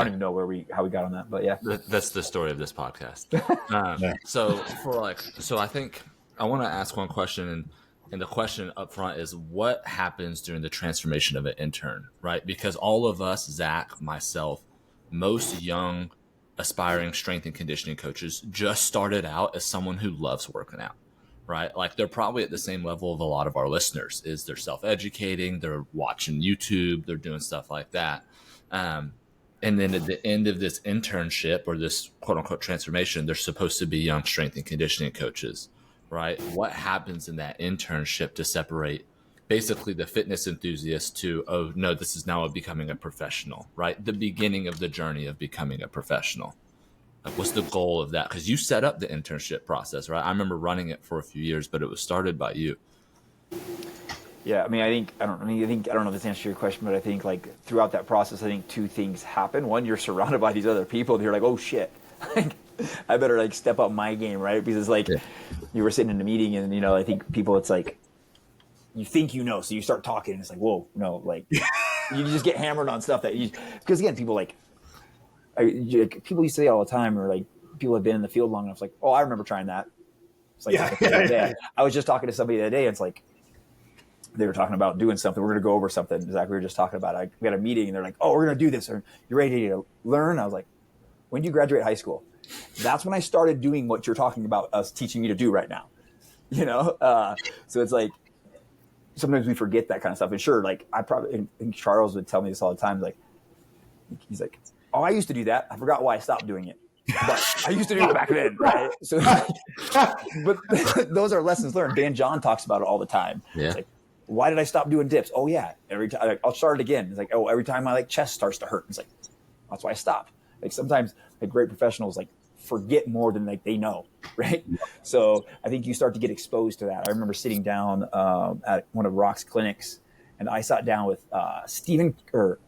C: even know how we got on that, but yeah.
A: That's the story of this podcast. So I think I want to ask one question and the question up front is what happens during the transformation of an intern, right? Because all of us, Zach, myself, most young aspiring strength and conditioning coaches just started out as someone who loves working out, right? Like they're probably at the same level of a lot of our listeners is they're self-educating, they're watching YouTube, they're doing stuff like that. And then at the end of this internship or this quote unquote transformation, they're supposed to be young strength and conditioning coaches, right? What happens in that internship to separate basically the fitness enthusiast to, oh no, this is now becoming a professional, right? The beginning of the journey of becoming a professional. Like, what's the goal of that? Because you set up the internship process, right? I remember running it for a few years, but it was started by you.
C: Yeah, I don't know if this answers your question, but I think like throughout that process, I think 2 things happen. One, you're surrounded by these other people. You're like, oh shit, I better like step up my game, right? Because it's like you were sitting in a meeting, and I think people, it's like you think so you start talking, and it's like, whoa, no, like you just get hammered on stuff that because again, people people used to say all the time, or like people have been in the field long enough, like, oh, I remember trying that. It's like I was just talking to somebody the other day, and it's like they were talking about doing something. We're going to go over something. Exactly. We were just talking about we had a meeting and they're like, oh, we're going to do this. Or you're ready to learn? I was like, when did you graduate high school? That's when I started doing what you're talking about us teaching me to do right now. So it's like sometimes we forget that kind of stuff. And sure, like I think Charles would tell me this all the time. Like he's like, "Oh, I used to do that. I forgot why I stopped doing it, but I used to do it back then." Right? So, but those are lessons learned. Dan John talks about it all the time.
A: Yeah.
C: It's like, why did I stop doing dips? Oh yeah, every time I'll start it again. It's like, oh, every time my like chest starts to hurt. It's like, that's why I stopped. Like sometimes like great professionals like forget more than like they know, right? So I think you start to get exposed to that. I remember sitting down at one of Rock's clinics, and I sat down with Stephen or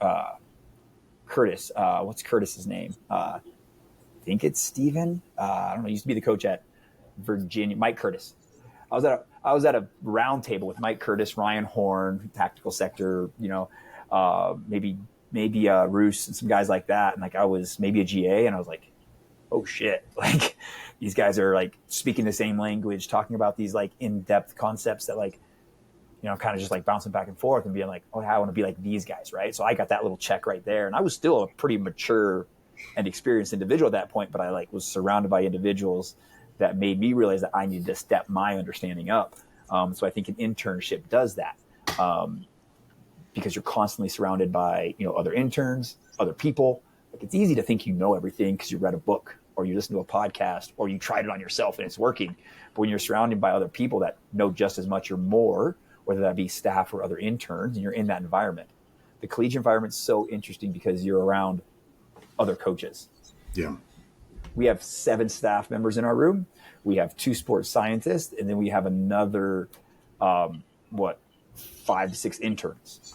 C: Curtis. What's Curtis's name? I think it's Stephen. I don't know. He used to be the coach at Virginia. Mike Curtis. I was at a round table with Mike Curtis, Ryan Horn, tactical sector. Maybe Roos and some guys like that, and like I was maybe a GA, and I was like, oh shit, like these guys are like speaking the same language, talking about these like in-depth concepts that like, kind of just like bouncing back and forth and being like, oh, I want to be like these guys, right? So I got that little check right there, and I was still a pretty mature and experienced individual at that point, but I like was surrounded by individuals that made me realize that I needed to step my understanding up. So I think an internship does that because you're constantly surrounded by other interns, other people. Like it's easy to think you know everything because you read a book or you listen to a podcast or you tried it on yourself and it's working. But when you're surrounded by other people that know just as much or more, whether that be staff or other interns, and you're in that environment, the collegiate environment is so interesting because you're around other coaches.
B: Yeah.
C: We have 7 staff members in our room. We have 2 sports scientists, and then we have another, 5 to 6 interns.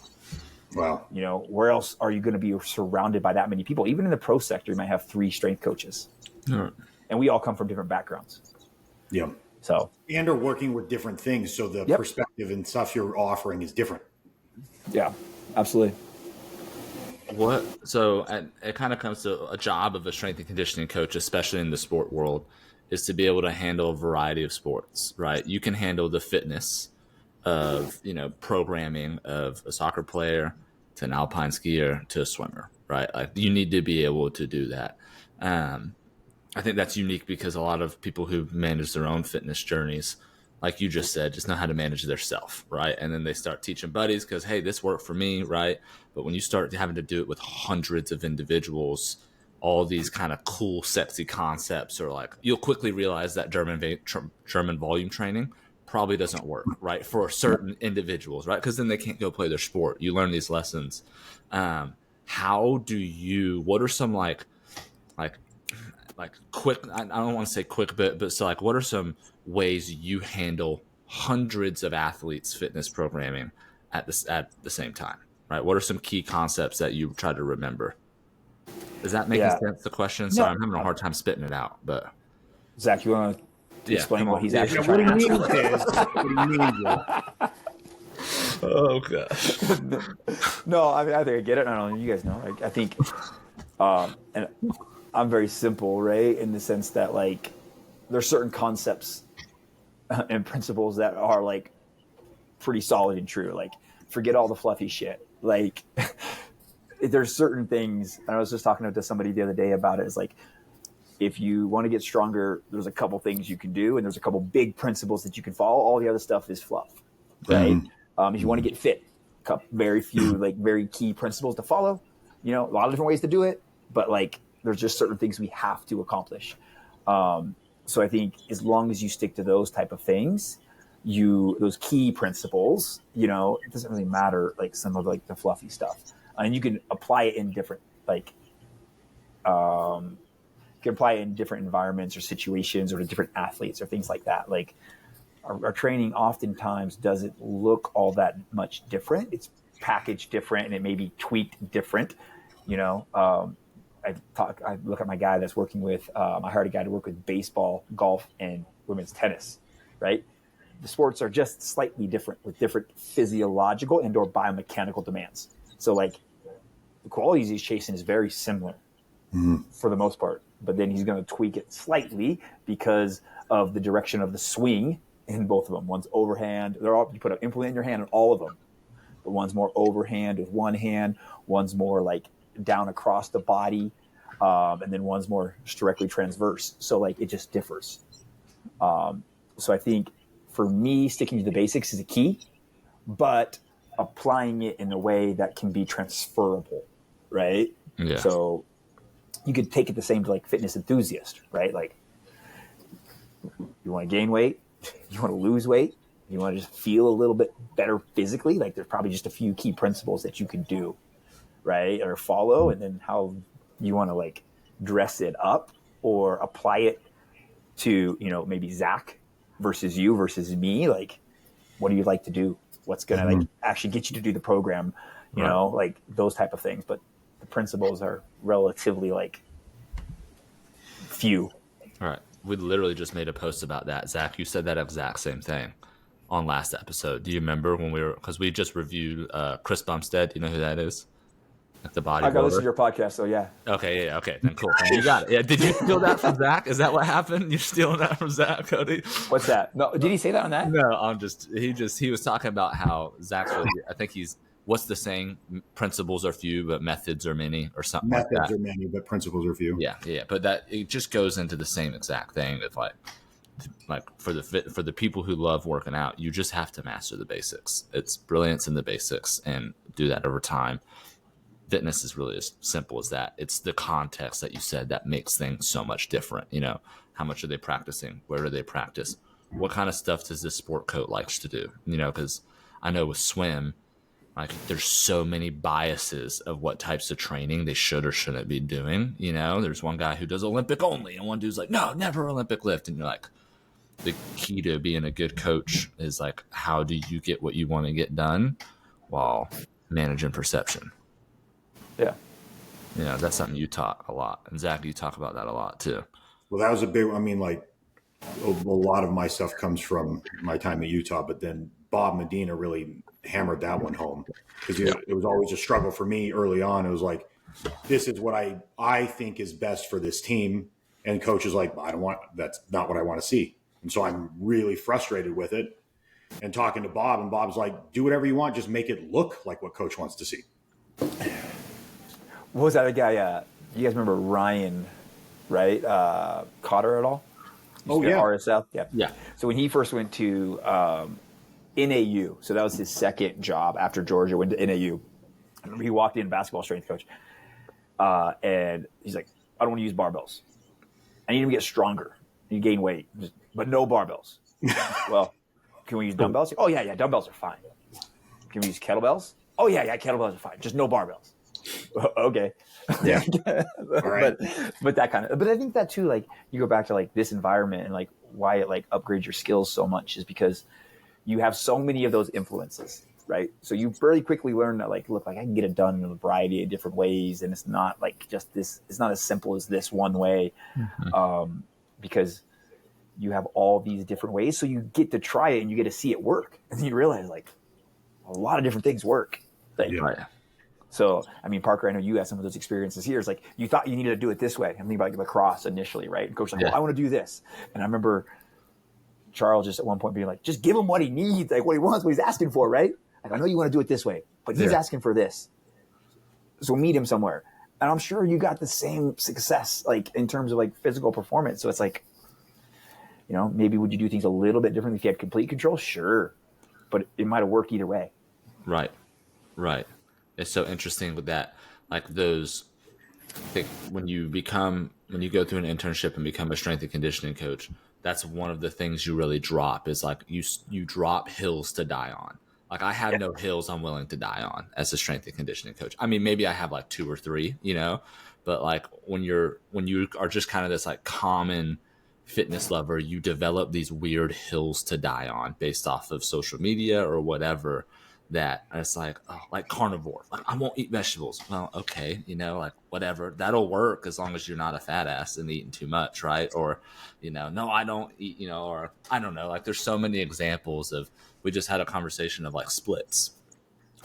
B: Wow.
C: Where else are you going to be surrounded by that many people? Even in the pro sector, you might have 3 strength coaches. And we all come from different backgrounds.
B: Yeah.
C: So,
B: and are working with different things. So the perspective and stuff you're offering is different.
C: Yeah, absolutely.
A: So it kind of comes to a job of a strength and conditioning coach, especially in the sport world, is to be able to handle a variety of sports, right? You can handle the fitness of, programming of a soccer player to an alpine skier to a swimmer, right? Like you need to be able to do that. I think that's unique because a lot of people who manage their own fitness journeys, like you just said, just know how to manage their self, right? And then they start teaching buddies because, hey, this worked for me, right? But when you start having to do it with hundreds of individuals, all these kind of cool, sexy concepts are like, you'll quickly realize that German volume training probably doesn't work, right? For certain individuals, right? Because then they can't go play their sport. You learn these lessons. What are some like quick, I don't want to say quick, but so like, what are some ways you handle hundreds of athletes fitness programming at the same time, right? What are some key concepts that you try to remember? Does that make sense, the question? Sorry, I'm having a hard time spitting it out, but
C: Zach, you want to explain what he's actually
B: what
C: trying
B: he
C: to
B: means is, what he means is.
A: oh gosh.
C: No, I mean, I think I get it. I don't know. You guys know. I think, and I'm very simple, right? In the sense that like there's certain concepts and principles that are like pretty solid and true. Like forget all the fluffy shit. Like there's certain things. I was just talking to somebody the other day about it. It's like if you want to get stronger, there's a couple things you can do, and there's a couple big principles that you can follow. All the other stuff is fluff, right? If you want to get fit, very few like very key principles to follow. A lot of different ways to do it, but like there's just certain things we have to accomplish. So I think as long as you stick to those type of things, those key principles, it doesn't really matter like some of like the fluffy stuff, and you can apply it in different like. You can apply it in different environments or situations or to different athletes or things like that. Like our training oftentimes doesn't look all that much different. It's packaged different and it may be tweaked different. I look at my guy that's working with, I hired a guy to work with baseball, golf, and women's tennis, right? The sports are just slightly different with different physiological and or biomechanical demands. So like the qualities he's chasing is very similar for the most part, but then he's going to tweak it slightly because of the direction of the swing in both of them. One's overhand. You put an implement in your hand on all of them, but one's more overhand with one hand. One's more like down across the body. and then one's more directly transverse. So like it just differs. So I think for me, sticking to the basics is a key, but applying it in a way that can be transferable, right?
A: Yeah.
C: So you could take it the same to like fitness enthusiast, right? Like you want to gain weight, you want to lose weight, you want to just feel a little bit better physically. Like there's probably just a few key principles that you can do, right? Or follow, and then how you want to like dress it up or apply it to, you know, maybe Zach versus you versus me. Like, what do you like to do? What's going to like actually get you to do the program, you know, like those type of things. But the principles are relatively like few.
A: All right. We literally just made a post about that. Zach, you said that exact same thing on last episode. Do you remember when because we just reviewed Chris Bumstead? Do you know who that is? Like the bodybuilder.
C: I got to listen to your podcast, so yeah.
A: Okay, yeah, okay, then cool. You got it. Yeah, did you steal that from Zach? Is that what happened? You're stealing that from Zach, Cody?
C: What's that? No, did he say that on that?
A: No, he was talking about how Zach's really, I think what's the saying? Principles are few, but methods are many, or something like that.
B: Methods are many, but principles are few.
A: Yeah, but that it just goes into the same exact thing of like for the people who love working out, you just have to master the basics. It's brilliance in the basics, and do that over time. Fitness is really as simple as that. It's the context that you said that makes things so much different. You know, how much are they practicing? Where do they practice? What kind of stuff does this sport coach likes to do? You know, because I know with swim, like there's so many biases of what types of training they should or shouldn't be doing. You know, there's one guy who does Olympic only, and one dude's like, no, never Olympic lift. And you're like, the key to being a good coach is like, how do you get what you want to get done while managing perception?
C: Yeah.
A: You know, that's something you taught a lot. And Zach, you talk about that a lot too.
B: Well, that was a big, I mean, like a lot of my stuff comes from my time at Utah, but then Bob Medina really hammered that one home because it was always a struggle for me early on. It was like, this is what I think is best for this team. And coach is like, that's not what I want to see. And so I'm really frustrated with it and talking to Bob, and Bob's like, do whatever you want. Just make it look like what coach wants to see.
C: What was that a guy? You guys remember Ryan, right? Cotter at all?
B: Oh, yeah.
C: RSL? Yeah.
A: Yeah.
C: So when he first went to NAU, so that was his second job after Georgia, went to NAU. I remember he walked in, basketball strength coach, and he's like, I don't want to use barbells. I need him to get stronger. You gain weight, but no barbells. Well, can we use dumbbells? Oh, yeah, dumbbells are fine. Can we use kettlebells? Oh, yeah, kettlebells are fine. Just no barbells. Okay.
B: Yeah. All right.
C: But that kind of, but I think that too, like you go back to like this environment and like why it like upgrades your skills so much is because you have so many of those influences, right? So you very quickly learn that like, look, like I can get it done in a variety of different ways. And it's not like just this, it's not as simple as this one way. Because you have all these different ways. So you get to try it and you get to see it work. And then you realize like a lot of different things work. Like,
A: Right.
C: So, I mean, Parker, I know you had some of those experiences here. It's like you thought you needed to do it this way. I'm thinking about lacrosse initially, right? And coach was like, well, I want to do this. And I remember Charles just at one point being like, just give him what he needs, like what he wants, what he's asking for, right? Like, I know you want to do it this way, but he's asking for this. So meet him somewhere. And I'm sure you got the same success, like in terms of like physical performance. So it's like, you know, maybe would you do things a little bit differently if you had complete control? Sure. But it might have worked either way.
A: Right. It's so interesting with that, like those. I think when you go through an internship and become a strength and conditioning coach, that's one of the things you really drop is like you drop hills to die on. Like I have no hills I'm willing to die on as a strength and conditioning coach. I mean, maybe I have like 2 or 3, you know, but like when you are just kind of this like common fitness lover, you develop these weird hills to die on based off of social media or whatever. That it's like, oh, like carnivore, like I won't eat vegetables. Well, okay, you know, like whatever, that'll work as long as you're not a fat ass and eating too much, right? Or, you know, no, I don't eat, you know, or I don't know. Like there's so many examples of. We just had a conversation of like splits.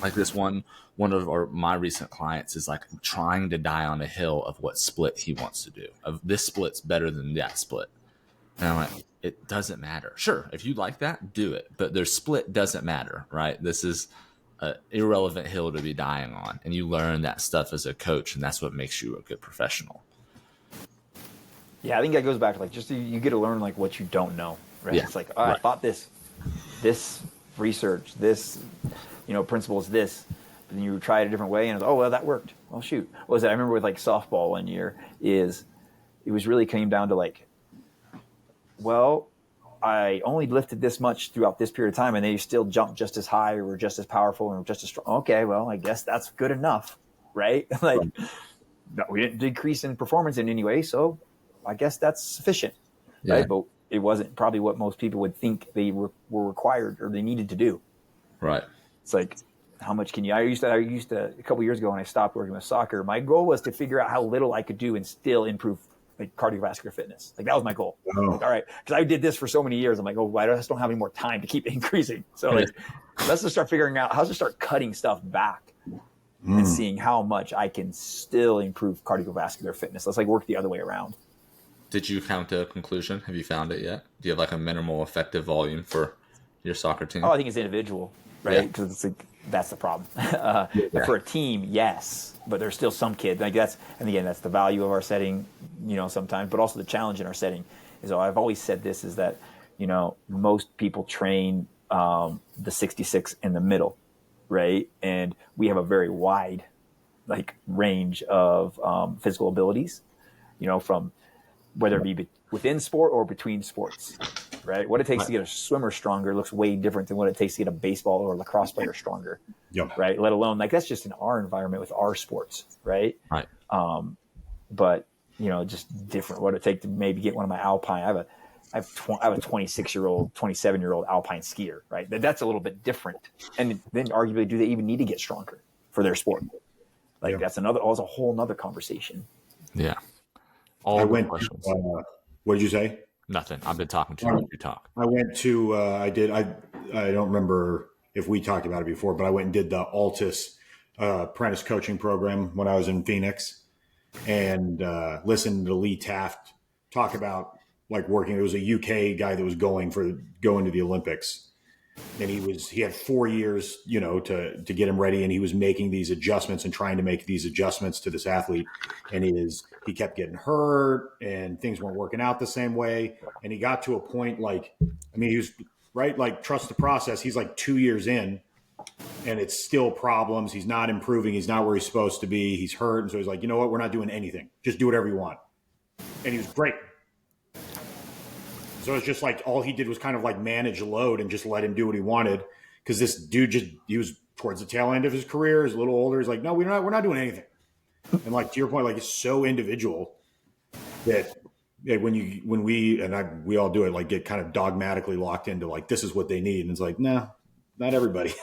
A: Like this one of my recent clients is like trying to die on a hill of what split he wants to do. Of this split's better than that split. And I'm like, it doesn't matter. Sure, if you like that, do it. But their split doesn't matter, right? This is an irrelevant hill to be dying on. And you learn that stuff as a coach, and that's what makes you a good professional.
C: Yeah, I think that goes back to like just you get to learn like what you don't know, right?
A: Yeah.
C: It's like, oh, I thought this research, this principle is this, but then you try it a different way, and it's, oh well, that worked. Well, shoot, what was it? I remember with like softball one year is it was really came down to like, well, I only lifted this much throughout this period of time, and they still jumped just as high or were just as powerful and just as strong. Okay, well, I guess that's good enough, right? Like, we didn't decrease in performance in any way, so I guess that's sufficient,
A: Yeah.
C: right? But it wasn't probably what most people would think they were required or they needed to do.
A: Right.
C: It's like, how much can you? I used to a couple of years ago when I stopped working with soccer. My goal was to figure out how little I could do and still improve like cardiovascular fitness. Like that was my goal.
B: Oh.
C: Like, all right, because I did this for so many years. I'm like, oh, I just don't have any more time to keep increasing. So like, let's just start figuring out how to start cutting stuff back and seeing how much I can still improve cardiovascular fitness. Let's like work the other way around.
A: Did you come to a conclusion? Have you found it yet? Do you have like a minimal effective volume for your soccer team?
C: Oh, I think it's individual, right? Because it's like that's the problem. For a team, yes, but there's still some kids like that's, and again, that's the value of our setting, sometimes, but also the challenge in our setting is. I've always said this is that most people train the 66 in the middle, right? And we have a very wide like range of physical abilities, from whether it be within sport or between sports, right? What it takes to get a swimmer stronger looks way different than what it takes to get a baseball or lacrosse player stronger, right? Let alone like that's just in our environment with our sports, right?
A: Right.
C: But just different. What it take to maybe get one of my alpine. I have a 26-year-old, 27-year-old alpine skier, right? That's a little bit different. And then arguably, do they even need to get stronger for their sport? Like that's a whole nother conversation.
A: Yeah.
B: I went. What did you say?
A: Nothing. I've been talking to you. You talk.
B: I went to. I don't remember if we talked about it before, but I went and did the Altus apprentice coaching program when I was in Phoenix, and listened to Lee Taft talk about like working. It was a UK guy that was going to the Olympics, and he had 4 years, to get him ready, and he was making these adjustments and trying to make these adjustments to this athlete, and he kept getting hurt, and things weren't working out the same way, and he got to a point he was right, like trust the process. He's like 2 years in, and it's still problems. He's not improving. He's not where he's supposed to be. He's hurt, and so he's like, you know what? We're not doing anything. Just do whatever you want, and he was great. So it's just like all he did was kind of like manage load and just let him do what he wanted. Because this dude he was towards the tail end of his career. He's a little older. He's like, no, we're not doing anything. And like to your point, like it's so individual that we all do it, like get kind of dogmatically locked into like this is what they need, and it's like no, not everybody.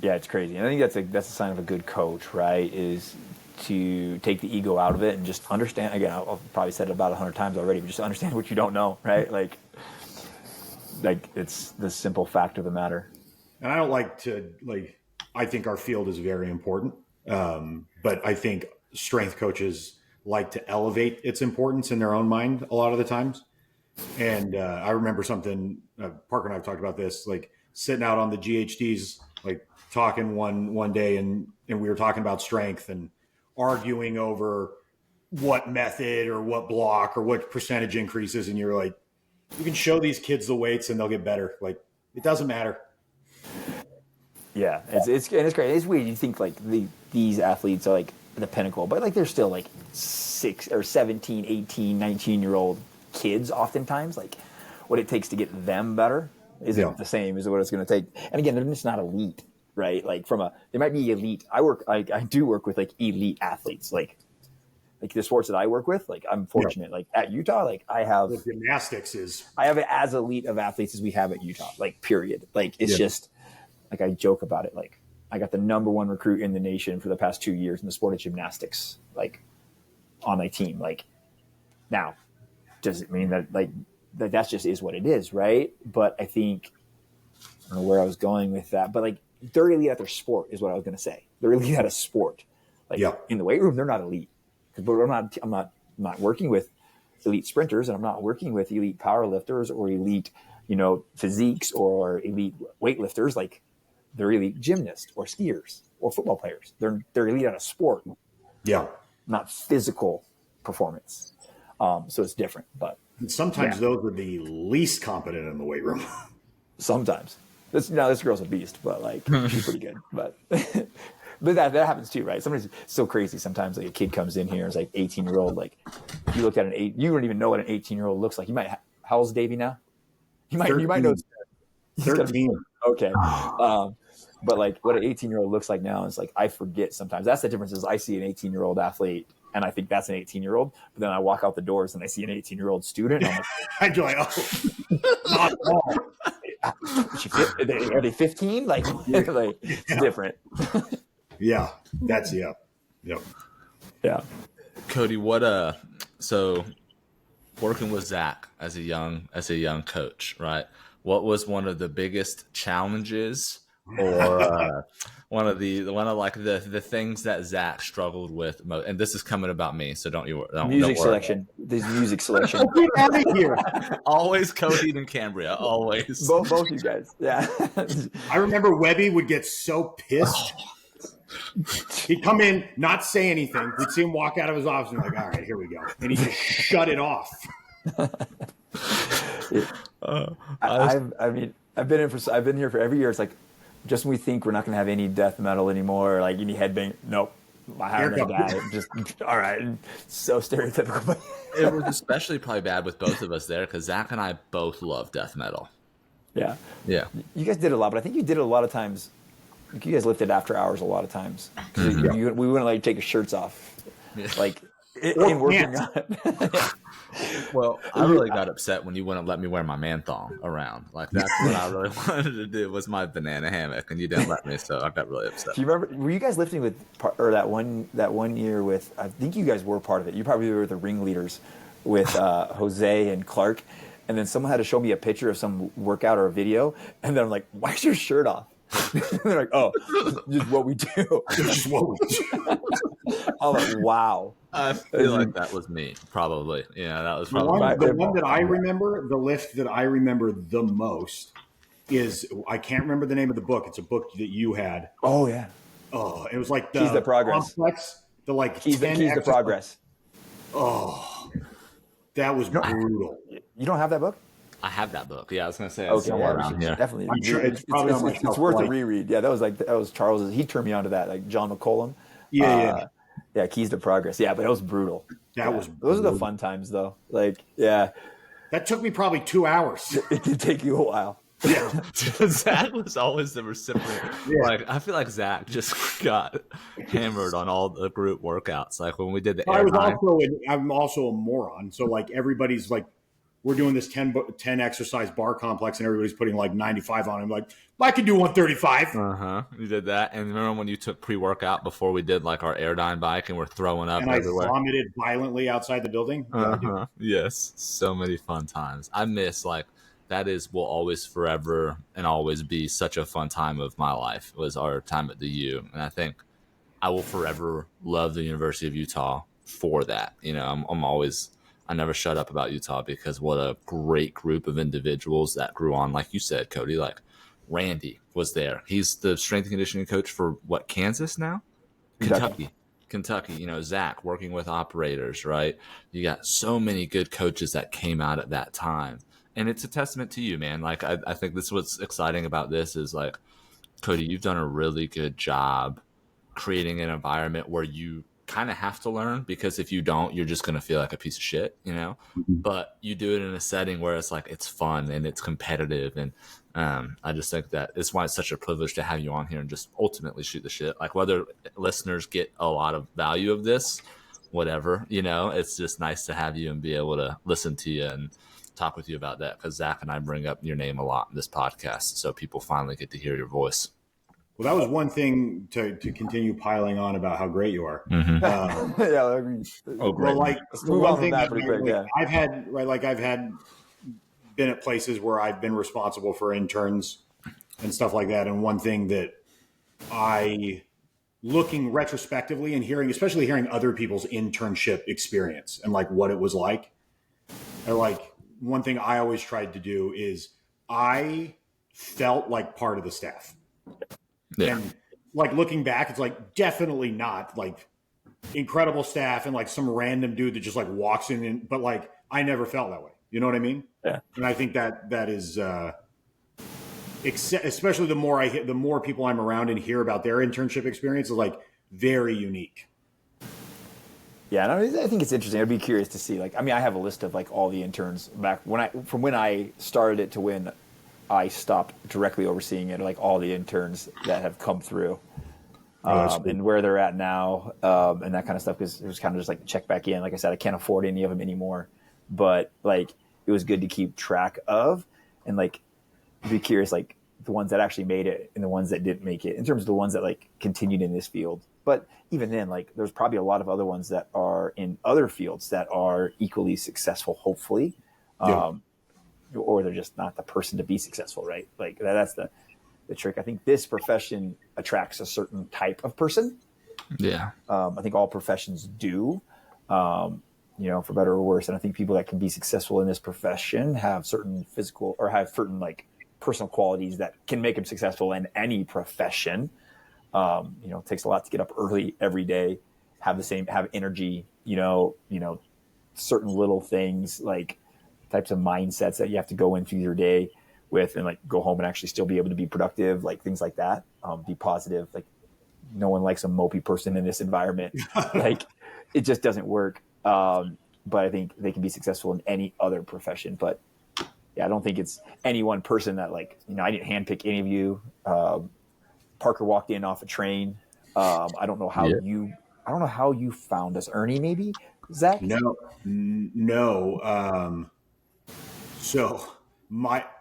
C: Yeah, it's crazy. And I think that's a sign of a good coach, right? Is to take the ego out of it and just understand. Again, I've probably said it about 100 times already, but just understand what you don't know, right? Like it's the simple fact of the matter.
B: And I don't like to I think our field is very important, but I think strength coaches like to elevate its importance in their own mind a lot of the times. And I remember something Parker and I have talked about this, like sitting out on the GHDs, like talking one day, and we were talking about strength and arguing over what method or what block or what percentage increases. And you're like, you can show these kids the weights and they'll get better. Like it doesn't matter.
C: Yeah. It's great. It's weird. You think like these athletes are like the pinnacle, but like they're still like 6 or 17, 18, 19-year-old kids. Oftentimes like what it takes to get them better isn't the same as what it's going to take. And again, they're just not elite. Right, like they might be elite. I do work with like elite athletes, like the sports that I work with. Like I'm fortunate, like at Utah, like I have
B: gymnastics
C: I have as elite of athletes as we have at Utah. Like period. Like it's just like I joke about it. Like I got the #1 recruit in the nation for the past 2 years in the sport of gymnastics. Like on my team. Like now, does it mean that that's just is what it is, right? But I think I don't know where I was going with that, but like. They're elite at their sport is what I was going to say. They're elite at a sport. Like in the weight room, they're not elite. But I'm not working with elite sprinters, and I'm not working with elite power lifters or elite, physiques or elite weightlifters. Like they're elite gymnasts or skiers or football players. They're elite at a sport.
B: Yeah.
C: Not physical performance. So it's different, but
B: And sometimes those are the least competent in the weight room.
C: sometimes this girl's a beast, but like she's pretty good. But but that happens too, right? Sometimes it's so crazy. Sometimes like a kid comes in here, it's like 18-year-old. Like you look at you don't even know what an 18-year-old looks like. You might how old's Davey now? You might know.
B: 13.
C: Okay. But like what an 18-year-old looks like now is like I forget sometimes. That's the difference. Is I see an 18-year-old athlete and I think that's an 18-year-old, but then I walk out the doors and I see an 18-year-old student. And I'm
B: like, not all.
C: Are they 15? Like, like it's different.
B: Yeah, that's Yep.
C: Yeah.
A: Cody, so working with Zach as a young coach, right? What was one of the biggest challenges or one of the things that Zach struggled with most? And this is coming about me, so don't
C: Music
A: worry.
C: selection. There's music selection.
B: Get out of here.
A: Always Cody and Cambria, always.
C: Both you guys. Yeah.
B: I remember Webby would get so pissed. He'd come in, not say anything. We'd see him walk out of his office and be like, all right, here we go. And he'd just shut it off.
C: I've been here for every year. It's like, just when we think we're not going to have any death metal anymore, or like any headbang, nope. My hiring guy, just all right. So stereotypical.
A: It was especially probably bad with both of us there because Zach and I both love death metal.
C: Yeah.
A: Yeah.
C: You guys did a lot, but I think you did it a lot of times. Like you guys lifted after hours a lot of times. Mm-hmm. We wouldn't like take our shirts off, like in working on it.
A: Well, I really got upset when you wouldn't let me wear my man thong around. Like that's what I really wanted to do was my banana hammock, and you didn't let me, so I got really upset.
C: Do you remember? Were you guys lifting with, or that one year with? I think you guys were part of it. You probably were the ringleaders with Jose and Clark, and then someone had to show me a picture of some workout or a video, and then I'm like, "Why is your shirt off?" They're like, "Oh, this is what we do."
B: This is what we do.
C: I'm like, "Wow."
A: I feel like that was me, probably. Yeah, that was
B: probably the one that I remember. The lift that I remember the most is I can't remember the name of the book. It's a book that you had.
C: Oh yeah.
B: Oh, it was like the
C: Keys to Progress.
B: Complex, the like
C: Keys to Progress.
B: Oh, that was brutal.
C: You don't have that book?
A: I have that book. Yeah, I was gonna say
C: okay,
A: somewhere around here.
C: Definitely.
B: I'm sure it's probably on my
C: it's worth a reread. Yeah, that was Charles's. He turned me on to that, like John McCollum. Yeah, Keys to Progress. Yeah, but it was brutal. Those are the fun times, though. Like, yeah,
B: that took me probably 2 hours.
C: It did take you a while.
A: Yeah, Zach was always the recipient. Yeah. Like, I feel like Zach just got hammered on all the group workouts. Like when we did the
B: I'm also a moron. So like everybody's like, we're doing this 10 exercise bar complex and everybody's putting like 95 on it. I'm like, I could do 135.
A: You did that. And remember when you took pre-workout before we did like our Airdyne bike and we're throwing up everywhere?
B: I vomited violently outside the building.
A: Yes. So many fun times. I miss will always forever and always be such a fun time of my life was our time at the U. And I think I will forever love the University of Utah for that. You know, I never shut up about Utah because what a great group of individuals that grew on. Like you said, Cody, like Randy was there. He's the strength and conditioning coach for Kansas now? Kentucky, you know, Zach working with operators, right? You got so many good coaches that came out at that time. And it's a testament to you, man. Like, I think this is what's exciting about this is like, Cody, you've done a really good job creating an environment where you kind of have to learn because if you don't, you're just going to feel like a piece of shit, you know, but you do it in a setting where it's like, it's fun and it's competitive. And I just think that it's why it's such a privilege to have you on here and just ultimately shoot the shit. Like whether listeners get a lot of value of this, whatever, you know, it's just nice to have you and be able to listen to you and talk with you about that. Cause Zach and I bring up your name a lot in this podcast. So people finally get to hear your voice.
B: Well, that was one thing to continue piling on about how great you are.
C: Great.
B: Well, like one thing that I've had been at places where I've been responsible for interns and stuff like that. And one thing that looking retrospectively and especially hearing other people's internship experience and like what it was like, and like one thing I always tried to do is I felt like part of the staff. Yeah. And like looking back, it's like definitely not like incredible staff and like some random dude that just like walks in, and, but like I never felt that way. You know what I mean?
C: Yeah.
B: And I think that is, especially the more people I'm around and hear about their internship experience is like very unique.
C: Yeah, and I think it's interesting. I'd be curious to see. Like, I mean, I have a list of like all the interns back from when I started it to when I stopped directly overseeing it. Like all the interns that have come through, and where they're at now, and that kind of stuff. Because it was kind of just like check back in. Like I said, I can't afford any of them anymore, but like it was good to keep track of, and like be curious, like the ones that actually made it and the ones that didn't make it, in terms of the ones that like continued in this field. But even then, like there's probably a lot of other ones that are in other fields that are equally successful, hopefully, or they're just not the person to be successful, right? Like that's the trick. I think this profession attracts a certain type of person.
A: Yeah.
C: I think all professions do, for better or worse. And I think people that can be successful in this profession have certain physical or have certain like personal qualities that can make them successful in any profession. It takes a lot to get up early every day, have energy, certain little things like types of mindsets that you have to go into your day with and like go home and actually still be able to be productive, like things like that. Be positive. Like no one likes a mopey person in this environment. Like it just doesn't work. But I think they can be successful in any other profession, but yeah, I don't think it's any one person that like, I didn't handpick any of you. Parker walked in off a train. I don't know how you found us. Ernie, maybe Zach?
B: No. So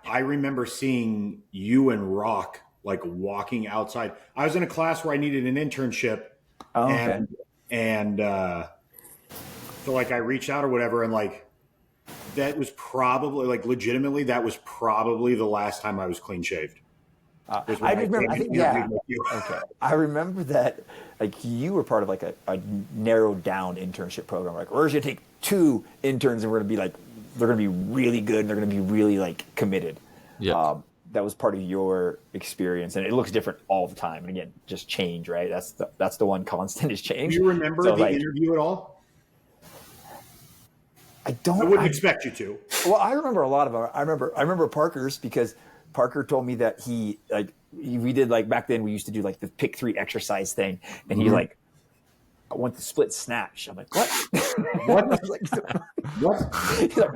B: I remember seeing you and Rock like walking outside. I was in a class where I needed an internship, and so like I reached out or whatever, and like that was probably like legitimately that was probably the last time I was clean shaved.
C: I remember. I think Okay, I remember that. Like you were part of like a narrowed down internship program. Like we're going to take 2 interns and we're going to be like they're going to be really good and they're going to be really like committed.
A: Yeah.
C: That was part of your experience, and it looks different all the time. And again, just change, right? That's the one constant is change.
B: Do you remember the interview at all?
C: I don't.
B: I wouldn't expect you to.
C: Well, I remember a lot of them. I remember Parker's because Parker told me that we did like back then we used to do like the pick 3 exercise thing, and he like I want the split snatch. I'm like, what? What? I was like, what? He's like,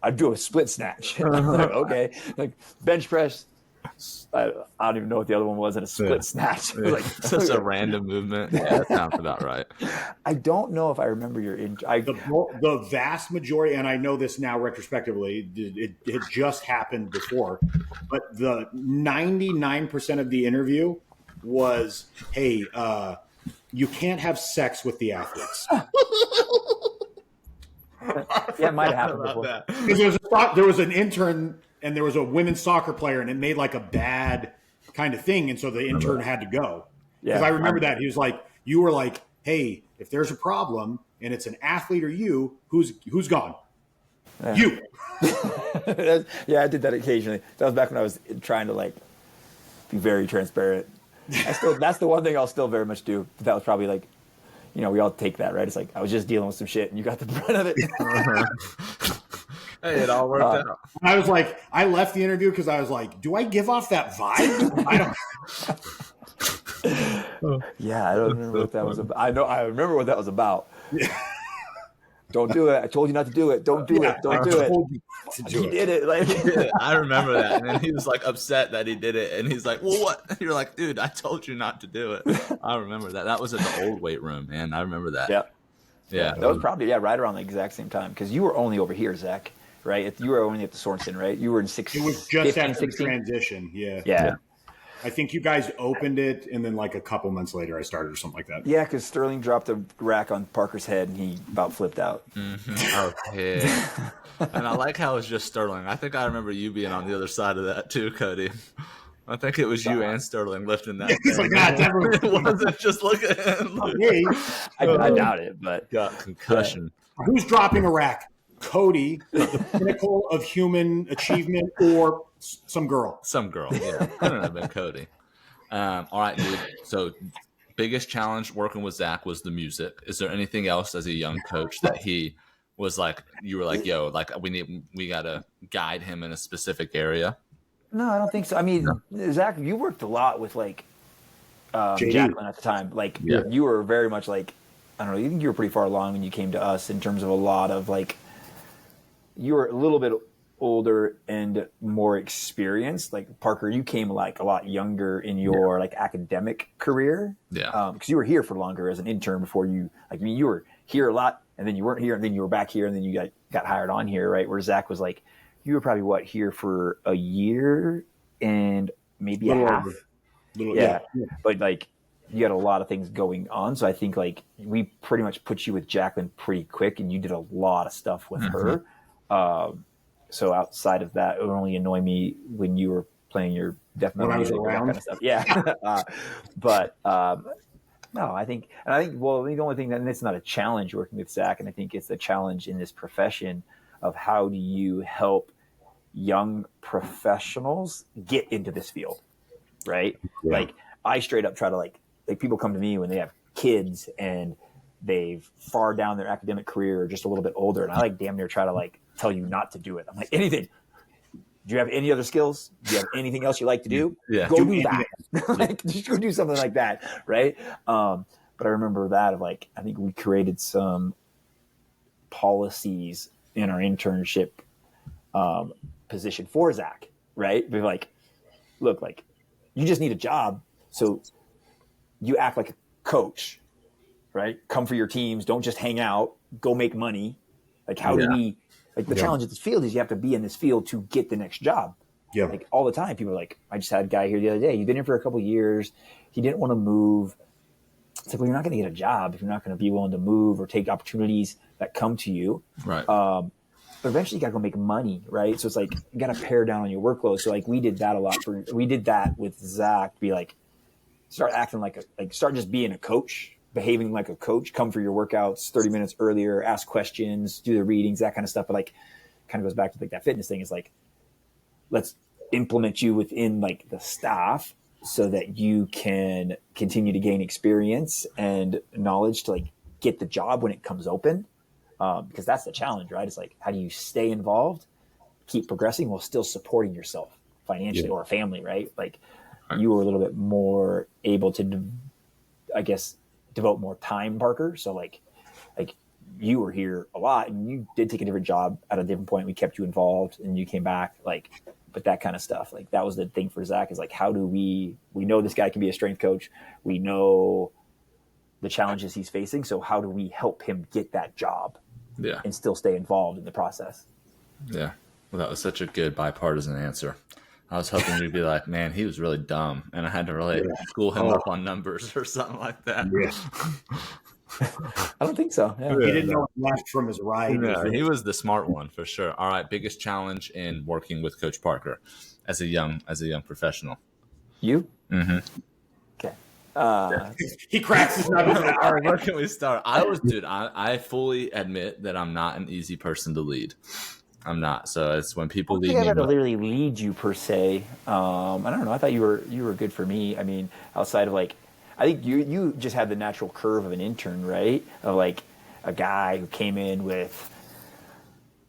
C: I'd do a split snatch. I'm like, okay, like bench press. I don't even know what the other one was, and a split snatch. Like
A: such a random movement. Yeah, that sounds about right.
C: I don't know if I remember
B: the vast majority, and I know this now retrospectively. It just happened before, but the 99% of the interview was, "Hey, you can't have sex with the athletes."
C: Yeah, it might have happened before.
B: Because there was an intern and there was a women's soccer player, and it made like a bad kind of thing, and so the intern had to go. Because I remember that he was like, "You were like, hey, if there's a problem and it's an athlete or you, who's gone? Yeah. You."
C: Yeah, I did that occasionally. That was back when I was trying to like be very transparent. That's the one thing I'll still very much do. But that was probably like, we all take that, right? It's like I was just dealing with some shit, and you got the brunt of it.
A: Hey, it all worked out.
B: I was like, I left the interview because I was like, do I give off that vibe? I
C: don't. Yeah, I don't remember what that was about. I remember what that was about. Yeah. Don't do it. I told you not to do it. Don't do it. Don't do it. He did it. Like,
A: I remember that. And then he was like upset that he did it. And he's like, well, what? And you're like, dude, I told you not to do it. I remember that. That was at the old weight room, man. I remember that.
C: Yeah.
A: Yeah.
C: That was probably, right around the exact same time. Because you were only over here, Zach, right? You were only at the Sorensen, right? You were in 16.
B: It was just 15, after 16? The transition. Yeah. I think you guys opened it, and then like a couple months later, I started or something like that.
C: Yeah, because Sterling dropped a rack on Parker's head, and he about flipped out.
A: Mm-hmm. Okay. And I like how it was just Sterling. I think I remember you being on the other side of that too, Cody. I think it was you and Sterling lifting that.
B: It's like, it
A: wasn't just look at him.
B: Hey.
C: I doubt it, but
A: got concussion.
B: Who's dropping a rack? Cody, the pinnacle of human achievement, or some girl?
A: Some girl, yeah. Couldn't have been Cody. All right, dude. So biggest challenge working with Zach was the music. Is there anything else as a young coach that he was like, you were like, yo, like we gotta guide him in a specific area?
C: No, I don't think so. I mean, Zach, you worked a lot with like
B: JD.
C: Jacqueline at the time. Like
A: Yeah.
C: you were very much like, I don't know, you think you were pretty far along when you came to us in terms of a lot of like, you were a little bit older and more experienced. Like Parker, you came like a lot younger in your like academic career.
A: Yeah.
C: Because you were here for longer as an intern before you, like, I mean, you were here a lot and then you weren't here and then you were back here and then you got hired on here, right? Where Zach was like, you were probably here for a year and maybe a half. Yeah. But like, you had a lot of things going on. So I think like we pretty much put you with Jacqueline pretty quick and you did a lot of stuff with her. So outside of that, it would only annoy me when you were playing your death metal music or that kind of stuff. Yeah. No, I think, well, the only thing that, and it's not a challenge working with Zach, and I think it's a challenge in this profession of how do you help young professionals get into this field, right? Yeah. Like I straight up try to like people come to me when they have kids and they've far down their academic career or just a little bit older, and I like damn near try to like tell you not to do it. I'm like, anything. Do you have any other skills? Do you have anything else you like to do?
A: Yeah.
C: Go do that. Like, just go do something like that, right? But I remember that of like, I think we created some policies in our internship position for Zach, right? We're like, look, like, you just need a job, so you act like a coach, right? Come for your teams. Don't just hang out. Go make money. Like, how do we? Like the challenge at this field is you have to be in this field to get the next job.
B: Yeah.
C: Like all the time, people are like, I just had a guy here the other day. He'd been here for a couple of years. He didn't want to move. It's like, well, you're not going to get a job if you're not going to be willing to move or take opportunities that come to you.
A: Right.
C: But eventually you got to go make money, right? So it's like, you got to pare down on your workload. So like we did that a lot. We did that with Zach, be like, start acting start just being a coach, behaving like a coach, come for your workouts 30 minutes earlier, ask questions, do the readings, that kind of stuff. But like, kind of goes back to like that fitness thing is like, let's implement you within like the staff so that you can continue to gain experience and knowledge to like get the job when it comes open. Because that's the challenge, right? It's like, how do you stay involved, keep progressing while still supporting yourself financially or a family, right? Like you were a little bit more able to, I guess, devote more time, Parker. So like you were here a lot and you did take a different job at a different point. We kept you involved and you came back, like, but that kind of stuff, like that was the thing for Zach is like, how do we know this guy can be a strength coach. We know the challenges he's facing. So how do we help him get that job and still stay involved in the process?
A: Yeah. Well, that was such a good bipartisan answer. I was hoping you'd be like, man, he was really dumb, and I had to really school him up on numbers or something like that.
B: Yeah.
C: I don't think so. Yeah.
B: He didn't know left from his right.
A: No, he was the smart one for sure. All right, biggest challenge in working with Coach Parker as a young professional.
C: You?
A: Mm-hmm.
C: Okay.
B: He cracks his knuckles.
A: All right, where can we start? I fully admit that I'm not an easy person to lead. I'm not. So it's when people lead me.
C: I had to literally lead you per se. I don't know. I thought you were good for me. I mean, outside of like, I think you just had the natural curve of an intern, right? Of like a guy who came in with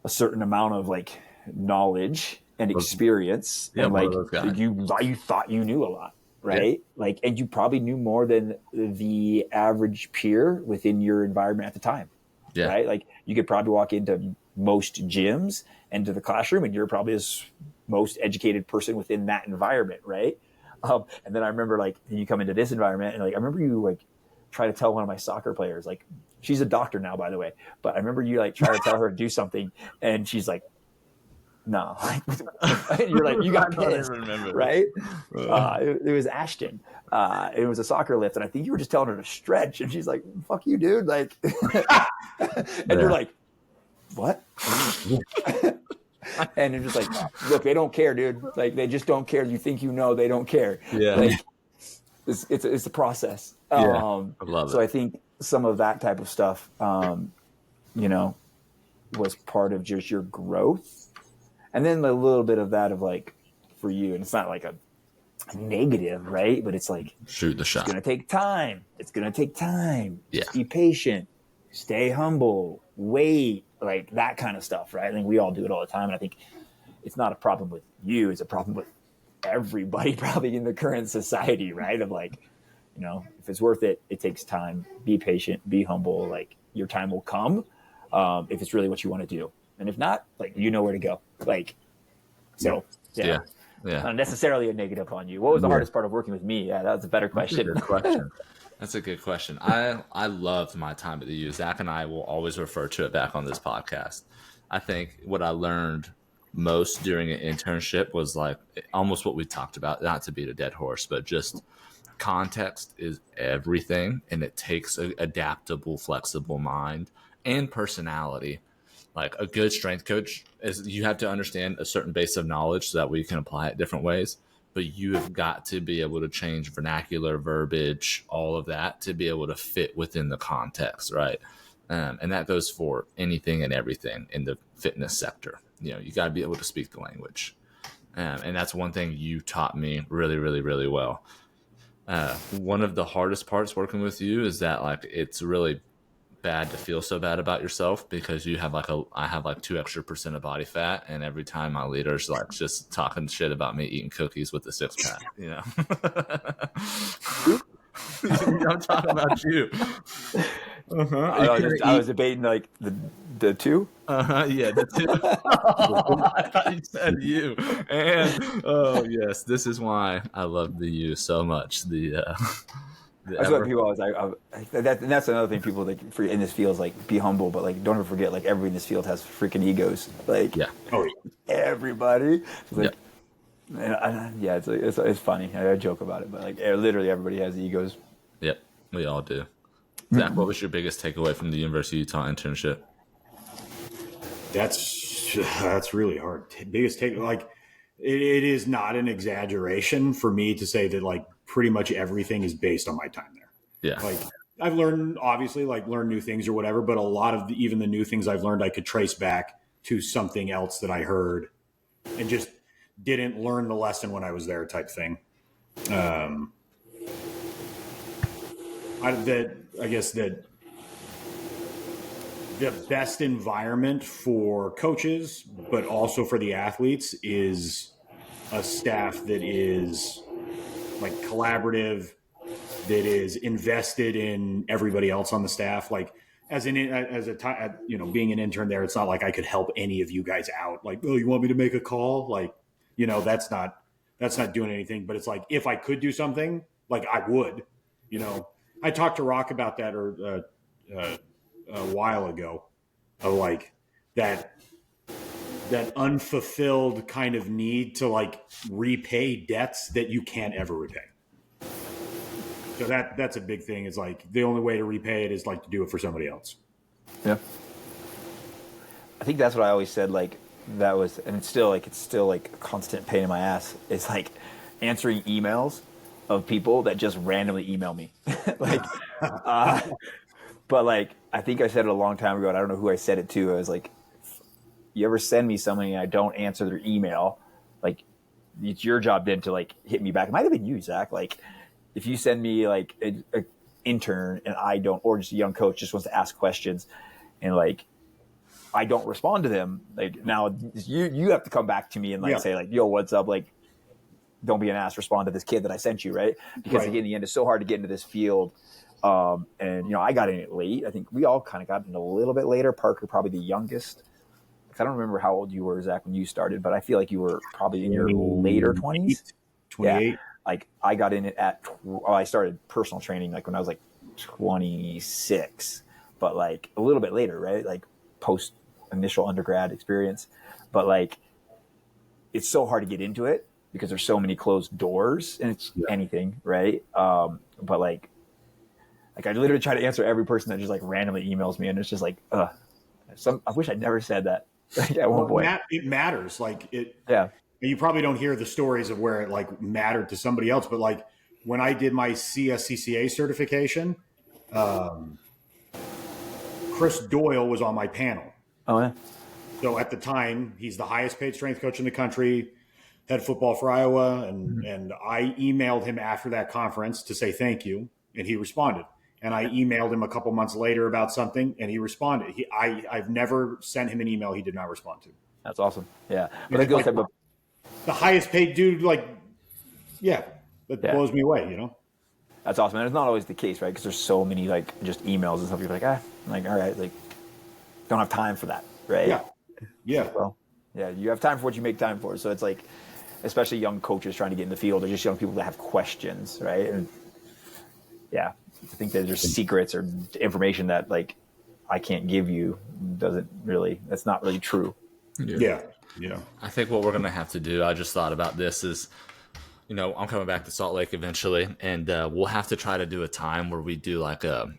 C: a certain amount of like knowledge and experience, and like you thought you knew a lot, right? Yeah. Like, and you probably knew more than the average peer within your environment at the time, right? Like you could probably walk into most gyms and to the classroom, and you're probably the most educated person within that environment, right? And then I remember like you come into this environment, and like I remember you like try to tell one of my soccer players, like she's a doctor now, by the way, but I remember you like try to tell her to do something, and she's like, "No," and you're like, "You got pissed," right? It was Ashton. It was a soccer lift, and I think you were just telling her to stretch, and she's like, "Fuck you, dude!" Like, and you're like, "What?" And it's just like, look, they don't care, dude. Like, they just don't care. You think you know, they don't care.
A: Yeah.
C: Like, it's a process.
A: I love it.
C: So I think some of that type of stuff, was part of just your growth. And then a little bit of that of like, for you, and it's not like negative, right? But it's like,
A: Shoot the
C: it's
A: shot.
C: going to take time. It's going to take time.
A: Yeah.
C: Just be patient, stay humble, wait, like that kind of stuff, right? I think we all do it all the time. And I think it's not a problem with you. It's a problem with everybody probably in the current society, right? Of like, if it's worth it, it takes time. Be patient, be humble. Like your time will come if it's really what you want to do. And if not, like, you know where to go. Like, so
A: Yeah.
C: not necessarily a negative on you. What was the hardest part of working with me? Yeah, that's a better question.
A: Good question. That's a good question. I loved my time at the U. Zach and I will always refer to it back on this podcast. I think what I learned most during an internship was like almost what we talked about, not to beat a dead horse, but just context is everything, and it takes an adaptable, flexible mind and personality. Like a good strength coach is you have to understand a certain base of knowledge so that we can apply it different ways. But you have got to be able to change vernacular, verbiage, all of that to be able to fit within the context, right? And that goes for anything and everything in the fitness sector. You got to be able to speak the language. And that's one thing you taught me really, really, really well. One of the hardest parts working with you is that like it's really bad to feel so bad about yourself because you have I have like 2% of body fat, and every time my leader's like just talking shit about me eating cookies with a 6-pack, I'm talking about you.
C: I was debating like the two.
A: Yeah, the two. I thought you said you. And yes, this is why I love the you so much.
C: That's what people always like. That's another thing people like in this field is like be humble, but like don't ever forget like everybody in this field has freaking egos. Like everybody. It's like, it's funny. I joke about it, but like literally everybody has egos.
A: Yep, we all do. Zach, what was your biggest takeaway from the University of Utah internship?
B: That's really hard. Biggest take, like it is not an exaggeration for me to say that like pretty much everything is based on my time there.
A: Yeah.
B: Like I've learned new things or whatever, but a lot of even the new things I've learned, I could trace back to something else that I heard and just didn't learn the lesson when I was there type thing. I guess that the best environment for coaches, but also for the athletes, is a staff that is like collaborative, that is invested in everybody else on the staff. Like being an intern there, it's not like I could help any of you guys out. Like, oh, you want me to make a call? Like, that's not doing anything. But it's like if I could do something, like I would. I talked to Rock about that a while ago, of like that unfulfilled kind of need to like repay debts that you can't ever repay. So that's a big thing. Is like the only way to repay it is like to do it for somebody else.
C: Yeah. I think that's what I always said. Like that was, and it's still like a constant pain in my ass. It's like answering emails of people that just randomly email me. But like, I think I said it a long time ago, and I don't know who I said it to. I was like, you ever send me something and I don't answer their email, like it's your job then to like hit me back. It might have been you, Zach. Like if you send me like an intern and I don't, or just a young coach just wants to ask questions and like I don't respond to them, like now you have to come back to me and like say like, yo, what's up? Like, don't be an ass, respond to this kid that I sent you, right? Because again, in the end, it's so hard to get into this field. And I got in it late. I think we all kind of got in a little bit later. Parker probably the youngest. I don't remember how old you were, Zach, when you started, but I feel like you were probably in your later 20s.
B: 28.
C: Yeah. Like I got in it I started personal training like when I was like 26, but like a little bit later, right? Like post initial undergrad experience. But like it's so hard to get into it because there's so many closed doors and it's anything, right? But like I literally try to answer every person that just like randomly emails me, and it's just like, I wish I'd never said that. At one point.
B: It matters. Like it.
C: Yeah.
B: You probably don't hear the stories of where it like mattered to somebody else, but like when I did my CSCCA certification, Chris Doyle was on my panel.
C: Oh yeah.
B: So at the time, he's the highest paid strength coach in the country. head football for Iowa, and I emailed him after that conference to say thank you, and he responded. And I emailed him a couple months later about something, and he responded. I've never sent him an email he did not respond to.
C: That's awesome. Yeah, but that goes
B: like the highest paid dude. Like, that blows me away.
C: That's awesome. And it's not always the case, right? Because there's so many like just emails and stuff. You're like, like all right, like don't have time for that, right?
B: Yeah.
C: Well, yeah, you have time for what you make time for. So it's like, especially young coaches trying to get in the field, or just young people that have questions, right? And I think that there's secrets or information that like I can't give you. That's not really true.
B: Yeah.
A: I think what we're gonna have to do, I just thought about this, is I'm coming back to Salt Lake eventually, and we'll have to try to do a time where we do like a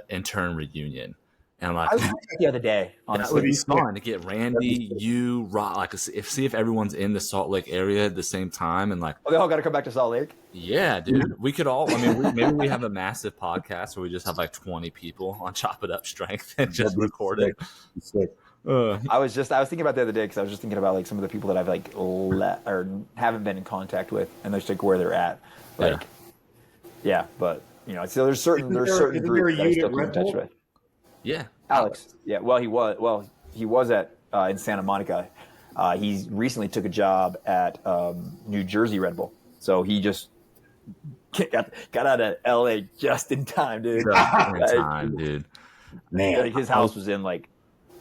A: intern reunion. And like,
C: I was the other day, honestly,
A: that would be fun to get Randy, you, Rob, like see if everyone's in the Salt Lake area at the same time, and like,
C: they all got to come back to Salt Lake.
A: Yeah, dude, we could all. I mean, maybe we have a massive podcast where we just have like 20 people on Chop It Up Strength and just record it.
C: I was thinking about the other day because I was just thinking about like some of the people that I've like or haven't been in contact with, and just like where they're at. Like, but so there's certain groups that I still keep in touch with.
A: Yeah,
C: Alex. Yeah, well, he was at in Santa Monica. He recently took a job at New Jersey Red Bull, so he just got out of LA just in time, dude. Man, like his house was in like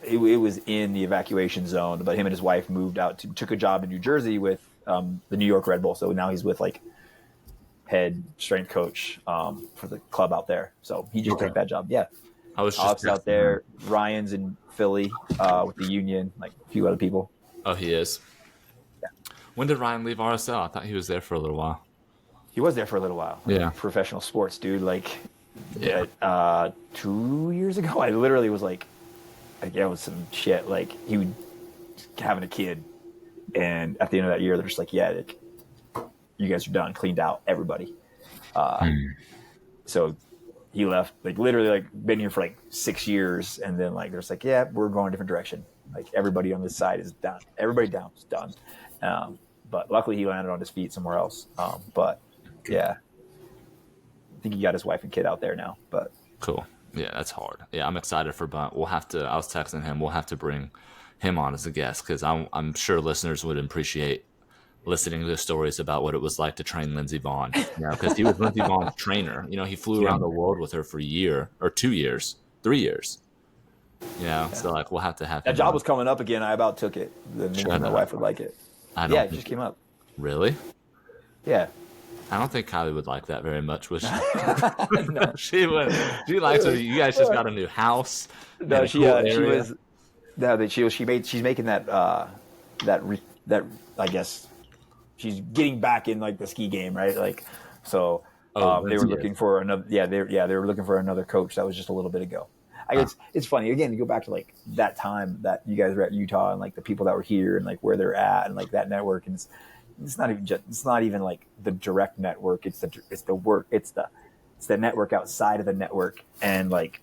C: it was in the evacuation zone, but him and his wife moved out took a job in New Jersey with the New York Red Bull. So now he's with like head strength coach for the club out there. So he just took that job. Yeah.
A: I was
C: Alex out there. Ryan's in Philly with the Union, like a few other people.
A: Oh, he is.
C: Yeah.
A: When did Ryan leave RSL? I thought he was there for a little while.
C: He was there for a little while.
A: Yeah.
C: Professional sports, dude. Like, 2 years ago, I literally was like, it was some shit. Like, he was having a kid, and at the end of that year, they're just like, like, you guys are done, cleaned out, everybody. So he left, like literally like been here for like 6 years. And then like, there's like, we're going a different direction. Like everybody on this side is done. Everybody down is done. But luckily he landed on his feet somewhere else. I think he got his wife and kid out there now, but
A: cool. Yeah, that's hard. Yeah, I'm excited for Bunt. I was texting him. We'll have to bring him on as a guest because I'm sure listeners would appreciate listening to the stories about what it was like to train Lindsey Vonn. Because he was Lindsey Vonn's trainer. He flew around the world with her for a year or 2 years, 3 years. So like we'll have to have
C: that job was coming up again. I about took it. My wife would like it. It just came up.
A: Really?
C: Yeah.
A: I don't think Kylie would like that very much, would she? No. She would. She likes it. You guys just got a new house.
C: No, she's making that I guess she's getting back in like the ski game, right? Like, so they were looking for another. They were looking for another coach. That was just a little bit ago. I guess it's funny again to go back to like that time that you guys were at Utah and like the people that were here and like where they're at and like that network, and it's not even like the direct network. It's the work. It's the network outside of the network, and like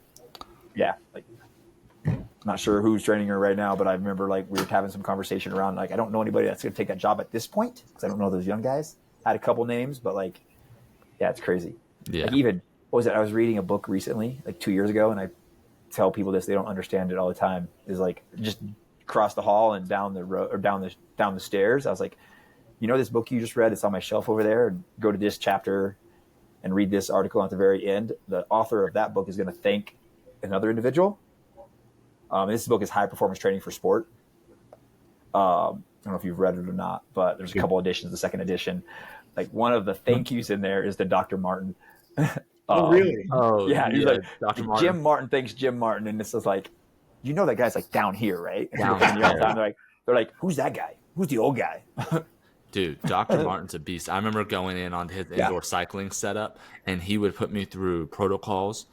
C: not sure who's training her right now, but I remember like we were having some conversation around like I don't know anybody that's going to take that job at this point because I don't know those young guys. I had a couple names, but like it's crazy.
A: Yeah.
C: Like even what was it? I was reading a book recently, like 2 years ago, and I tell people this, they don't understand it all the time. Is like just cross the hall and down the road or down the stairs. I was like, this book you just read? It's on my shelf over there. And go to this chapter and read this article at the very end. The author of that book is going to thank another individual. This book is High Performance Training for Sport. I don't know if you've read it or not, but there's a couple editions. The second edition, like one of the thank yous in there is to Dr. Martin.
B: Oh, really?
A: Oh,
C: yeah. He's like,
A: Dr. Martin.
C: Jim Martin thanks Jim Martin. And this is like, that guy's like down here, right?
A: Down
C: here. They're like, who's that guy? Who's the old guy?
A: Dude, Dr. Martin's a beast. I remember going in on his indoor cycling setup, and he would put me through protocols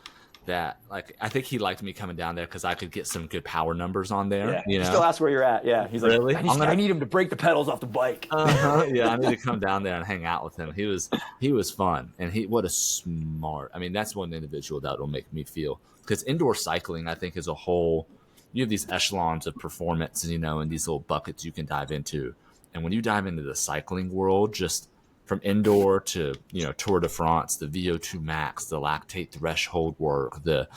A: that, like, I think he liked me coming down there because I could get some good power numbers on there.
C: Yeah. He still asks where you're at. Yeah. He's like,
A: really?
C: I need him to break the pedals off the bike.
A: Yeah, I need to come down there and hang out with him. He was fun, and what a smart. I mean, that's one individual that will make me feel, because indoor cycling, I think, as a whole, you have these echelons of performance, and these little buckets you can dive into. And when you dive into the cycling world, just from indoor to, Tour de France, the VO2 max, the lactate threshold work, the,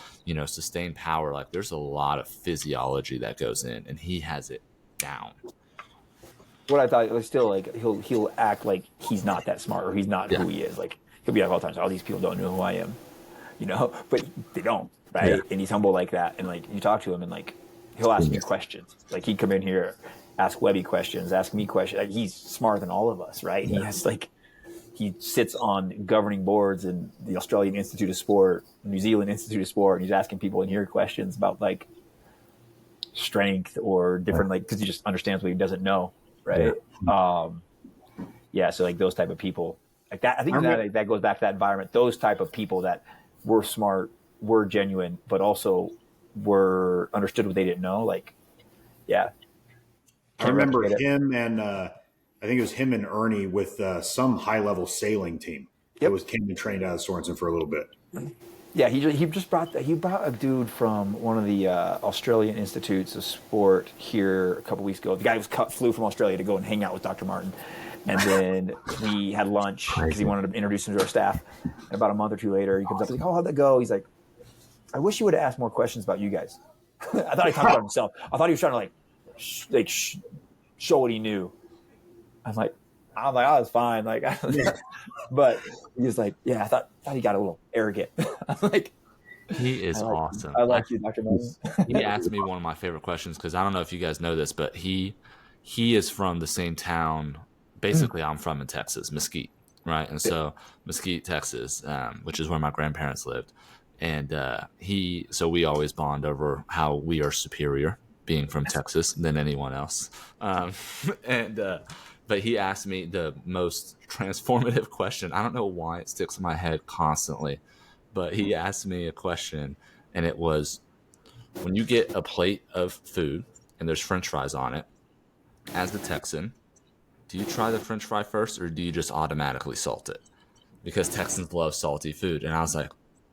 A: sustained power, like there's a lot of physiology that goes in, and he has it down.
C: What I thought was still like he'll act like he's not that smart or he's not who he is. Like he'll be like all the time, all these people don't know who I am, but they don't, right?
A: Yeah.
C: And he's humble like that. And like you talk to him and like he'll ask you questions. Like he'd come in here, ask Webby questions, ask me questions. Like, he's smarter than all of us, right? Yeah. He has he sits on governing boards in the Australian Institute of Sport, New Zealand Institute of Sport, and he's asking people in here questions about like strength or different, like, because he just understands what he doesn't know, right? So like those type of people, like that, I think that goes back to that environment. Those type of people that were smart, were genuine, but also were understood what they didn't know. Like, yeah.
B: I remember him and I think it was him and Ernie with some high-level sailing team. Yep. It came and trained out of Sorensen for a little bit.
C: Yeah, he brought a dude from one of the Australian Institutes of Sport here a couple weeks ago. The guy flew from Australia to go and hang out with Dr. Martin. And then we had lunch because he wanted to introduce him to our staff. And about a month or two later, he comes up and he's like, "Oh, how'd that go?" He's like, "I wish you would have asked more questions about you guys." I thought he talked about himself. I thought he was trying to show what he knew. I'm like, oh, that's fine. Like, but he was like, yeah, I thought he got a little arrogant. I'm like,
A: he is awesome.
C: I like you, Dr. Martin.
A: He asked me one of my favorite questions because I don't know if you guys know this, but he is from the same town. Basically, I'm from in Texas, Mesquite, right? And so Mesquite, Texas, which is where my grandparents lived, and so we always bond over how we are superior, being from Texas, than anyone else, But he asked me the most transformative question. I don't know why it sticks in my head constantly, but he asked me a question, and it was, when you get a plate of food and there's French fries on it, as the Texan, do you try the French fry first or do you just automatically salt it? Because Texans love salty food. And I was like,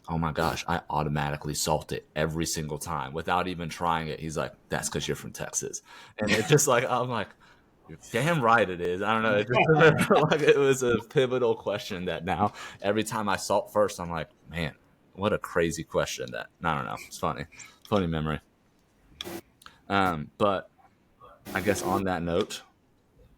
A: oh my gosh, I automatically salt it every single time without even trying it. He's like, that's because you're from Texas. And it's just like, I'm like, you're damn right it is. I don't know. It just remember, like, it was a pivotal question that now every time I salt first, I'm like, man, what a crazy question that, I don't know. It's funny memory. But I guess on that note,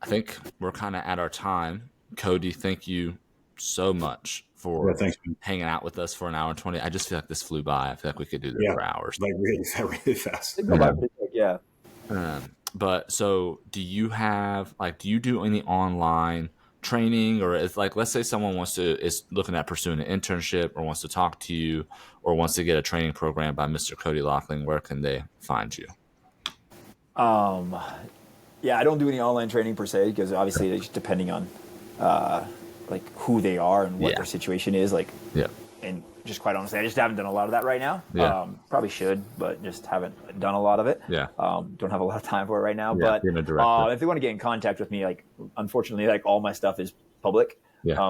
A: I think we're kind of at our time. Cody, thank you so much for hanging out with us for an hour and 20. I just feel like this flew by. I feel like we could do this for hours.
B: Like really fast.
C: Yeah.
A: But so do you do any online training, or it's like, let's say someone is looking at pursuing an internship or wants to talk to you or wants to get a training program by Mr. Cody Lockling, where can they find you?
C: Yeah, I don't do any online training per se, because obviously it's depending on like who they are and what their situation is. Like, and just quite honestly, I just haven't done a lot of that right now. Probably should, but just haven't done a lot of it. Don't have a lot of time for it right now. But if they want to get in contact with me, like, unfortunately, like, all my stuff is public.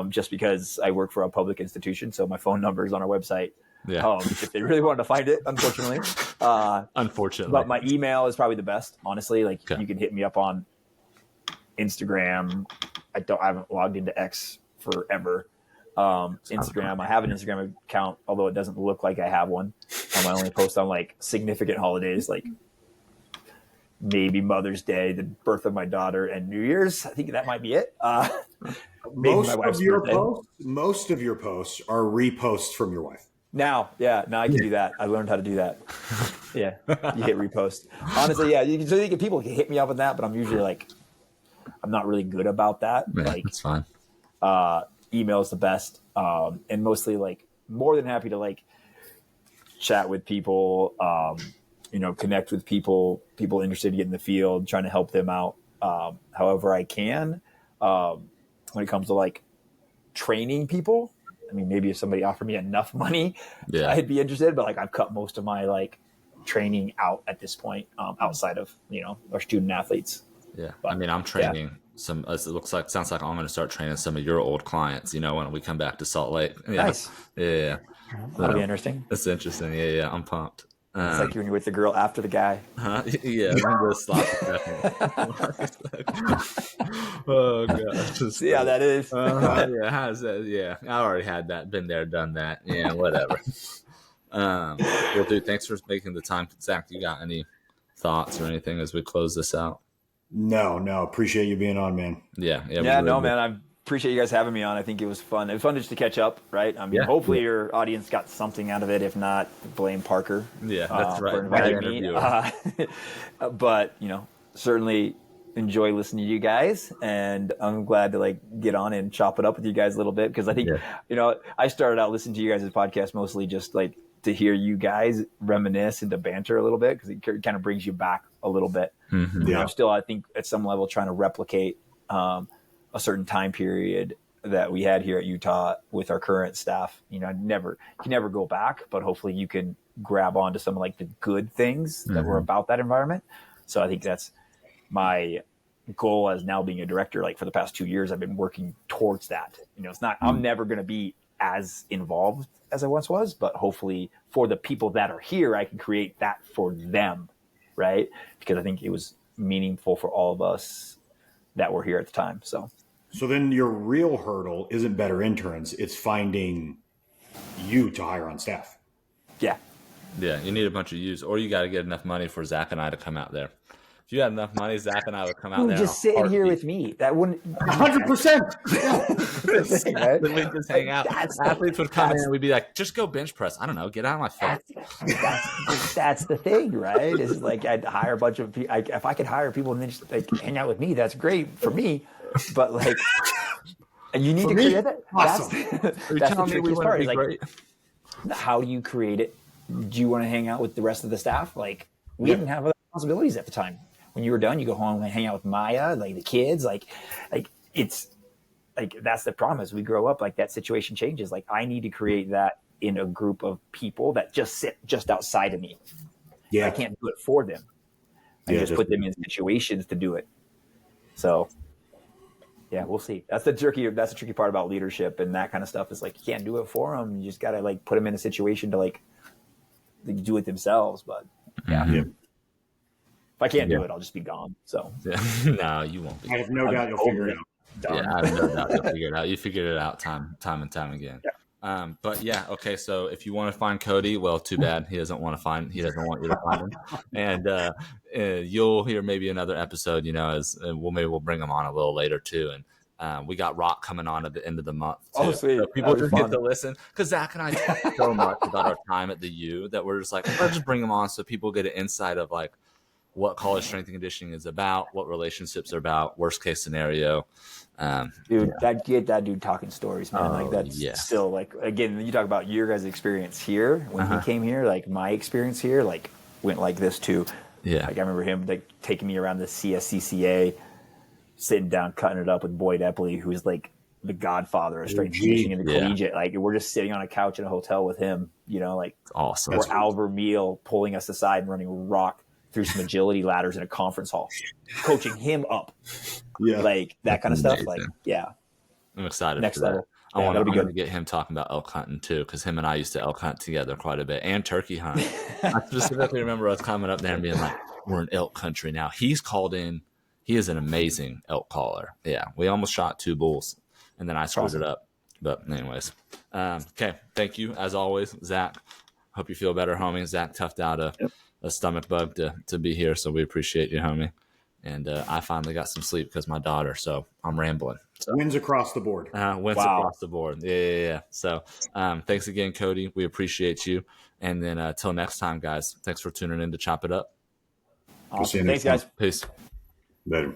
C: Just because I work for a public institution, so my phone number is on our website. If they really wanted to find it, unfortunately. But my email is probably the best, honestly. Like, you can hit me up on Instagram. I haven't logged into X forever. Instagram. I have an Instagram account, although it doesn't look like I have one. I only post on like significant holidays, like maybe Mother's Day, the birth of my daughter, and New Year's. I think that might be it.
B: Most of your posts are reposts from your wife.
C: Now I can do that. I learned how to do that. Yeah, you hit repost. Honestly, people can hit me up with that, but I'm usually like, I'm not really good about that. Like,
A: that's fine.
C: Email is the best, and mostly like more than happy to like chat with people, connect with people interested to get in the field, trying to help them out however I can. When it comes to like training people, I mean, maybe if somebody offered me enough money, I'd be interested. But like, I've cut most of my like training out at this point, outside of our student athletes.
A: Yeah, but, I mean, I'm training some. It sounds like I'm going to start training some of your old clients. When we come back to Salt Lake.
C: Nice.
A: Yeah.
C: That'll be interesting.
A: That's interesting. Yeah. I'm pumped.
C: It's like when you're with the girl after the guy.
A: Yeah, the sloppy second. Oh gosh.
C: See how that is.
A: Yeah, how's that? Yeah, I already had that. Been there, done that. Yeah, whatever. Well, dude, thanks for making the time. Zach, you got any thoughts or anything as we close this out?
B: No. Appreciate you being on, man.
A: Yeah, we
C: Yeah,
A: really
C: no,
A: do.
C: man. I appreciate you guys having me on. I think it was fun. It was fun just to catch up, right? I mean,
A: Yeah.
C: hopefully your audience got something out of it. If not, blame Parker.
A: Yeah, that's right.
C: For inviting
A: Right
C: me.
A: interviewer.
C: But certainly enjoy listening to you guys, and I'm glad to get on and chop it up with you guys a little bit, because I think I started out listening to you guys' podcast mostly just to hear you guys reminisce and to banter a little bit, because it kind of brings you back a little bit.
A: Mm-hmm.
C: I'm still, I think, at some level trying to replicate a certain time period that we had here at Utah with our current staff. You can never go back, but hopefully you can grab onto some of the good things that were about that environment. So I think that's my goal as now being a director. For the past 2 years, I've been working towards that. It's not, I'm never going to be as involved as I once was, but hopefully for the people that are here, I can create that for them. Right. Because I think it was meaningful for all of us that were here at the time. So
B: then your real hurdle isn't better interns. It's finding you to hire on staff.
C: Yeah.
A: Yeah, you need a bunch of yous, or you got to get enough money for Zach and I to come out there. If you had enough money, Zach and I would come out there.
C: Just sitting here with me. That wouldn't
B: 100%.
C: right?
A: Then we'd just hang out. Athletes would come in and we'd be like, just go bench press. I don't know, get out of my face.
C: That's the thing, right? Is I'd hire a bunch of people. If I could hire people and then just hang out with me, that's great for me. But and you need to create that.
B: Awesome.
C: That's the trickiest part. Is how do you create it? Do you want to hang out with the rest of the staff? We didn't have other responsibilities at the time. When you were done, you go home and hang out with Maya, the kids. It's that's the problem. As we grow up, that situation changes. I need to create that in a group of people that just sit just outside of me.
B: Yeah,
C: I can't do it for them. I just put them in situations to do it. So, yeah, we'll see. That's the tricky part about leadership and that kind of stuff. Is you can't do it for them. You just gotta put them in a situation to do it themselves. But yeah. If I can't do it, I'll just be gone. So
A: no, you won't be.
B: I have no doubt you'll figure it out.
A: Yeah, I have no doubt you'll figure it out. You figured it out time and time again.
C: Yeah.
A: But yeah, okay. So if you want to find Cody, well, too bad he doesn't want you to find him. And you'll hear maybe another episode. As we'll bring him on a little later too. And we got Rock coming on at the end of the month too.
C: Oh, sweet.
A: So people just get to listen, because Zach and I talk so much about our time at the U that we're just let's just bring him on so people get an insight of what college strength and conditioning is about, what relationships are about, worst case scenario.
C: Dude, get that dude talking stories, man. That's still again, you talk about your guys' experience here when he came here, my experience here, went like this too.
A: Yeah.
C: I remember him taking me around the CSCCA, sitting down, cutting it up with Boyd Epley, who's the godfather of strength and conditioning in the collegiate. We're just sitting on a couch in a hotel with him,
A: awesome.
C: Or Al Vermeil pulling us aside and running Rock through some agility ladders in a conference hall, coaching him up. Yeah. That kind of stuff.
A: I'm excited
C: next
A: for that.
C: level.
A: I want to get him talking about elk hunting too, because him and I used to elk hunt together quite a bit, and turkey hunt. I specifically remember us coming up there and being we're in elk country now. He's called in. He is an amazing elk caller. Yeah, we almost shot 2 bulls, and then I screwed it up. But anyways, okay. Thank you as always, Zach. Hope you feel better, homie. Zach toughed out a stomach bug to be here, so we appreciate you, homie. And I finally got some sleep because my daughter, so I'm rambling. So,
B: wins across the board.
A: Across the board. Yeah. So thanks again, Cody. We appreciate you. And then till next time, guys, thanks for tuning in to Chop It Up.
C: Awesome. Thanks, guys.
A: Peace.
B: Later.